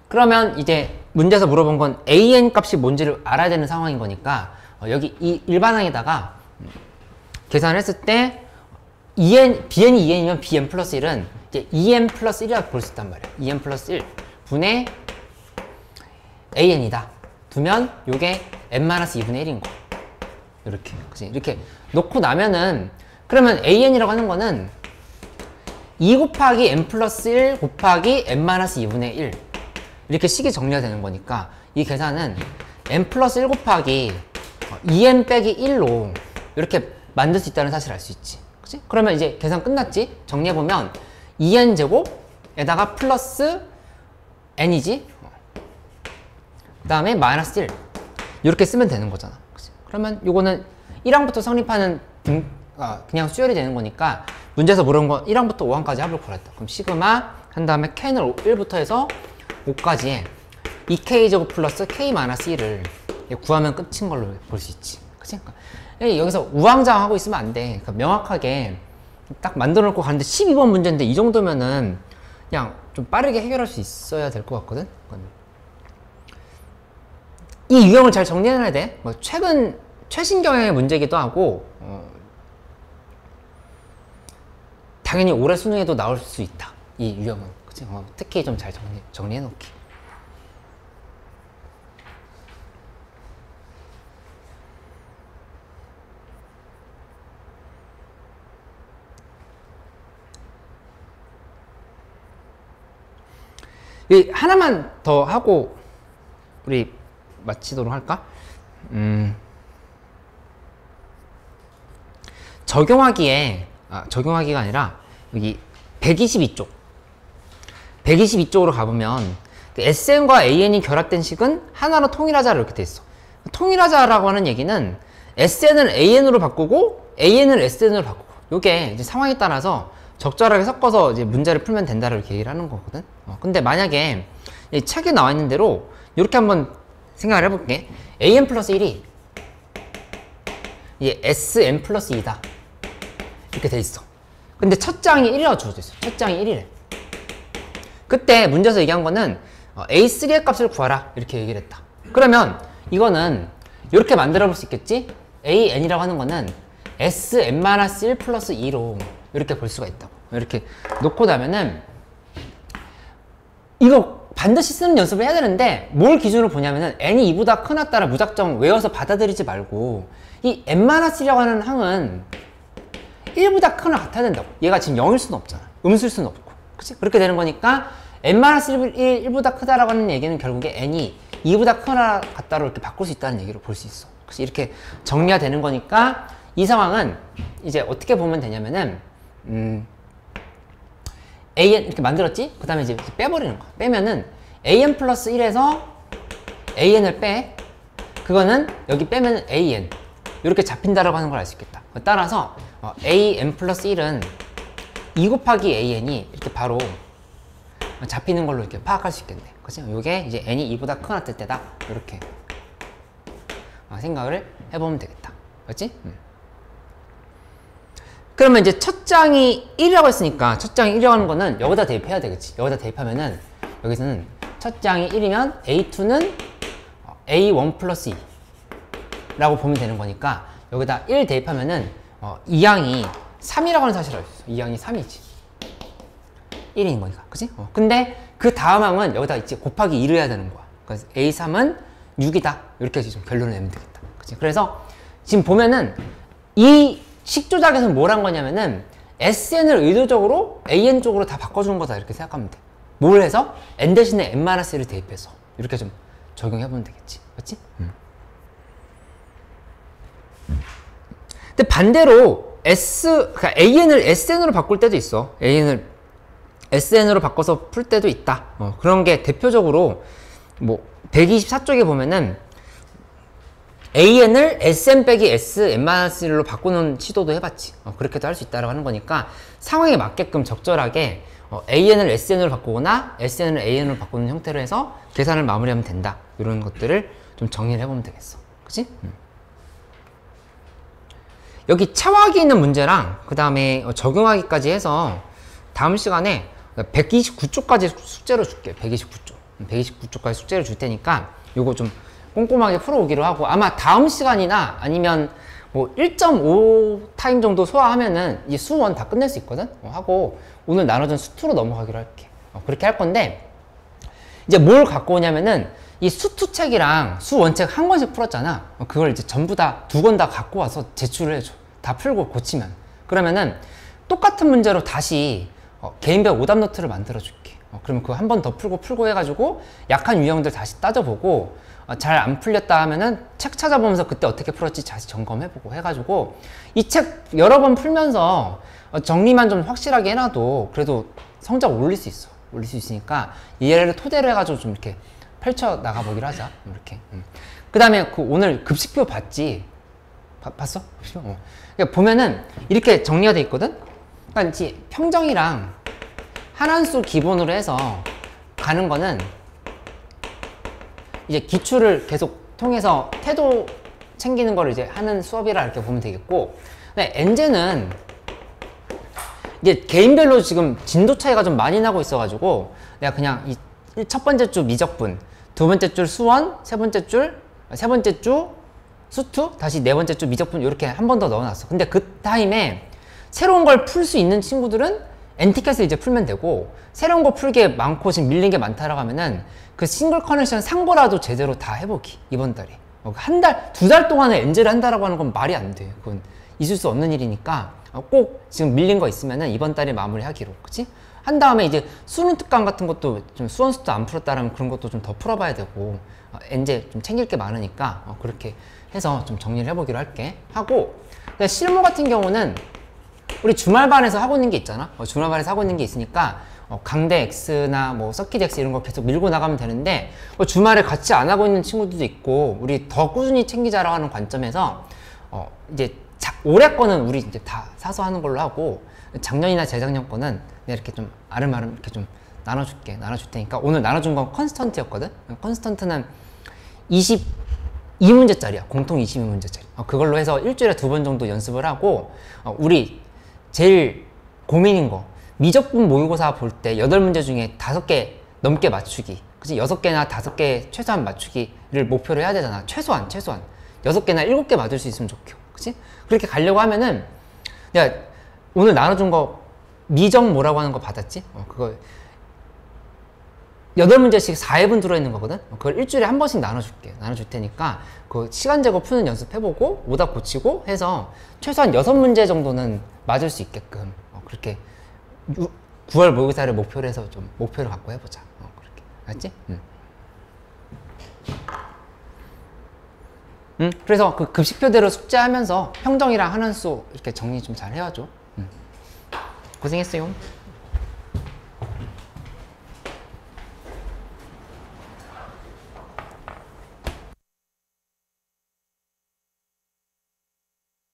그러면 이제 문제에서 물어본 건 an 값이 뭔지를 알아야 되는 상황인 거니까, 여기 이 일반항에다가 계산을 했을 때 bn이 2n이면 bn 플러스 1은 이제 2n 플러스 1이라고 볼 수 있단 말이야. 2n 플러스 1 분의 an이다 두면 요게 n-2분의 1인 거. 이렇게. 그치? 이렇게 놓고 나면은, 그러면 an이라고 하는 거는 2 곱하기 n 플러스 1 곱하기 n-2분의 1, 이렇게 식이 정리가 되는 거니까 이 계산은 n 플러스 1 곱하기 2n 빼기 1로 이렇게 만들 수 있다는 사실을 알 수 있지. 그치? 그러면 이제 계산 끝났지? 정리해보면 2n 제곱에다가 플러스 n이지? 그 다음에 마이너스 1 이렇게 쓰면 되는 거잖아. 그치? 그러면 요거는 1항부터 성립하는 그냥 수열이 되는 거니까, 문제에서 물어본 건 1항부터 5항까지 합을 구했다. 그럼 시그마 한 다음에 k는 1부터 해서 5까지에 2k 제곱 플러스 k 마이너스 1을 구하면 끝인 걸로 볼 수 있지. 그치? 그러니까 여기서 우왕좌왕하고 있으면 안 돼. 그러니까 명확하게 딱 만들어 놓고 가는데 12번 문제인데 이 정도면은 그냥 좀 빠르게 해결할 수 있어야 될 것 같거든. 이 유형을 잘 정리해놔야 돼. 뭐 최신 경향의 문제기도 하고, 당연히 올해 수능에도 나올 수 있다. 이 유형은. 그치? 특히 좀 잘 정리해 놓기. 하나만 더 하고 우리 마치도록 할까? 적용하기가 아니라 여기 122쪽 122쪽으로 가보면 SN과 AN이 결합된 식은 하나로 통일하자 이렇게 돼 있어. 통일하자라고 하는 얘기는 SN을 AN으로 바꾸고 AN을 SN으로 바꾸고, 요게 이제 상황에 따라서 적절하게 섞어서 이제 문제를 풀면 된다 이렇게 얘기를 하는 거거든. 근데 만약에 이 책에 나와 있는 대로 이렇게 한번 생각을 해볼게. AN 플러스 1이 이게 SN 플러스 2다 이렇게 돼 있어. 근데 첫 장이 1이라고 주어져 있어. 첫 장이 1이래. 그때 문제에서 얘기한 거는 A3의 값을 구하라 이렇게 얘기를 했다. 그러면 이거는 이렇게 만들어 볼 수 있겠지? AN이라고 하는 거는 Sn-1 플러스 2로 이렇게 볼 수가 있다고. 이렇게 놓고 나면은 이거 반드시 쓰는 연습을 해야 되는데 뭘 기준으로 보냐면은 n이 2보다 크나 따라 무작정 외워서 받아들이지 말고 이 n-1이라고 하는 항은 1보다 크나 같아야 된다고. 얘가 지금 0일 수는 없잖아. 음수일 수는 없고. 그치? 그렇게 되는 거니까 n-1보다 크다라고 하는 얘기는 결국에 n이 2보다 크나 같다로 이렇게 바꿀 수 있다는 얘기로 볼 수 있어. 그치? 이렇게 정리가 되는 거니까 이 상황은 이제 어떻게 보면 되냐면은 an 이렇게 만들었지? 그 다음에 이제 빼버리는 거야. 빼면은 an 플러스 1에서 an을 빼. 그거는 여기 빼면 an 이렇게 잡힌다라고 하는 걸 알 수 있겠다. 따라서 an 플러스 1은 2 곱하기 an이 이렇게 바로 잡히는 걸로 이렇게 파악할 수 있겠네. 그치? 요게 이제 n이 2보다 크거나 뜰 때다. 이렇게 생각을 해보면 되겠다. 그렇지? 그러면 이제 첫 장이 1이라고 했으니까 첫 장이 1이라고 하는 거는 여기다 대입해야 되겠지. 여기다 대입하면은 여기서는 첫 장이 1이면 A2는 A1 플러스 2 라고 보면 되는 거니까 여기다 1 대입하면은 이 양이 3이라고 하는 사실을 알 수 있어. 이 양이 3이지. 1인 거니까. 그치? 근데 그 다음 항은 여기다 이제 곱하기 2를 해야 되는 거야. 그래서 A3은 6이다. 이렇게 해서 좀 결론을 내면 되겠다. 그치? 그래서 지금 보면은 이 식조작에서 뭘 한 거냐면은 SN을 의도적으로 AN 쪽으로 다 바꿔주는 거다. 이렇게 생각하면 돼. 뭘 해서? N 대신에 N-1을 대입해서 이렇게 좀 적용해보면 되겠지. 그치? 근데 반대로 그러니까 AN을 SN으로 바꿀 때도 있어. AN을 SN으로 바꿔서 풀 때도 있다. 그런 게 대표적으로 뭐 124쪽에 보면은 AN을 SN 빼기 SN-1로 바꾸는 시도도 해봤지. 그렇게도 할 수 있다고 하는 거니까 상황에 맞게끔 적절하게 AN을 SN으로 바꾸거나 SN을 AN으로 바꾸는 형태로 해서 계산을 마무리하면 된다. 이런 것들을 좀 정리를 해보면 되겠어. 그치? 여기 차화하기 있는 문제랑 그 다음에 적용하기까지 해서 다음 시간에 129쪽까지 숙제로 줄게. 129쪽까지 숙제를 줄 테니까 요거 좀 꼼꼼하게 풀어오기로 하고 아마 다음 시간이나 아니면 뭐 1.5 타임 정도 소화하면은 이 수1 다 끝낼 수 있거든? 하고 오늘 나눠준 수2로 넘어가기로 할게. 그렇게 할 건데 이제 뭘 갖고 오냐면은 이 수2 책이랑 수1 책 한 권씩 풀었잖아. 그걸 이제 전부 다 2권 다 갖고 와서 제출을 해줘. 다 풀고 고치면. 그러면은 똑같은 문제로 다시 개인별 오답 노트를 만들어 줄게. 그러면 그거 한 번 더 풀고 해가지고 약한 유형들 다시 따져보고 잘 안 풀렸다 하면은 책 찾아보면서 그때 어떻게 풀었지 다시 점검해보고 해가지고 이 책 여러 번 풀면서 정리만 좀 확실하게 해놔도 그래도 성적 올릴 수 있어. 올릴 수 있으니까 이 예를 토대로 해가지고 좀 이렇게 펼쳐 나가보기로 하자. 이렇게. 그 다음에 그 오늘 급식표 봤지? 봤어? 급식표? 그러니까 보면은 이렇게 정리가 돼 있거든? 그러니까 이제 평정이랑 한한수 기본으로 해서 가는 거는 이제 기출을 계속 통해서 태도 챙기는 거를 이제 하는 수업이라 이렇게 보면 되겠고, 근데 엔제는 이제 개인별로 지금 진도 차이가 좀 많이 나고 있어가지고 내가 그냥 이 첫 번째 주 미적분, 두 번째 줄 수원, 세 번째 주 수투, 다시 네 번째 주 미적분 이렇게 한 번 더 넣어놨어. 근데 그 타임에 새로운 걸 풀 수 있는 친구들은 엔티켓을 이제 풀면 되고, 새로운 거 풀게 많고 지금 밀린 게 많다라고 하면은 그 싱글 커넥션 산 거라도 제대로 다 해보기. 이번 달에 한 달, 두 달 동안에 엔젤을 한다라고 하는 건 말이 안 돼. 그건 있을 수 없는 일이니까 꼭 지금 밀린 거 있으면은 이번 달에 마무리하기로. 그치? 한 다음에 이제 수능 특강 같은 것도 좀 수원수도 안 풀었다라면 그런 것도 좀 더 풀어봐야 되고, 엔젤 좀 챙길 게 많으니까 그렇게 해서 좀 정리를 해보기로 할게. 하고 실무 같은 경우는 우리 주말반에서 하고 있는 게 있잖아. 주말반에서 하고 있는 게 있으니까 강대 X나 뭐 서킷 X 이런 거 계속 밀고 나가면 되는데, 주말에 같이 안 하고 있는 친구들도 있고 우리 더 꾸준히 챙기자라고 하는 관점에서 이제 올해 거는 우리 이제 다 사서 하는 걸로 하고, 작년이나 재작년 거는 내가 이렇게 좀 아름아름 이렇게 좀 나눠줄 테니까. 오늘 나눠준 건 컨스턴트였거든. 컨스턴트는 22문제짜리야. 공통 22문제짜리. 그걸로 해서 일주일에 2번 정도 연습을 하고, 우리 제일 고민인 거, 미적분 모의고사 볼 때 8문제 중에 5개 넘게 맞추기. 그치? 6개나 5개 최소한 맞추기를 목표로 해야 되잖아. 최소한 6개나 7개 맞을 수 있으면 그치? 그렇게 가려고 하면은 내가 오늘 나눠준 거 미정 뭐라고 하는 거 받았지? 그거 8문제씩 4회분 들어있는 거거든? 그걸 일주일에 한 번씩 나눠줄게. 나눠줄 테니까 그 시간 재고 푸는 연습해보고 오답 고치고 해서 최소한 6문제 정도는 맞을 수 있게끔 그렇게 9월 모의고사를 목표로 해서 좀 목표를 갖고 해보자. 그렇게. 알았지? 그래서 그 급식표대로 숙제하면서 평정이랑 하는 수 이렇게 정리 좀 잘 해야죠. 고생했어요.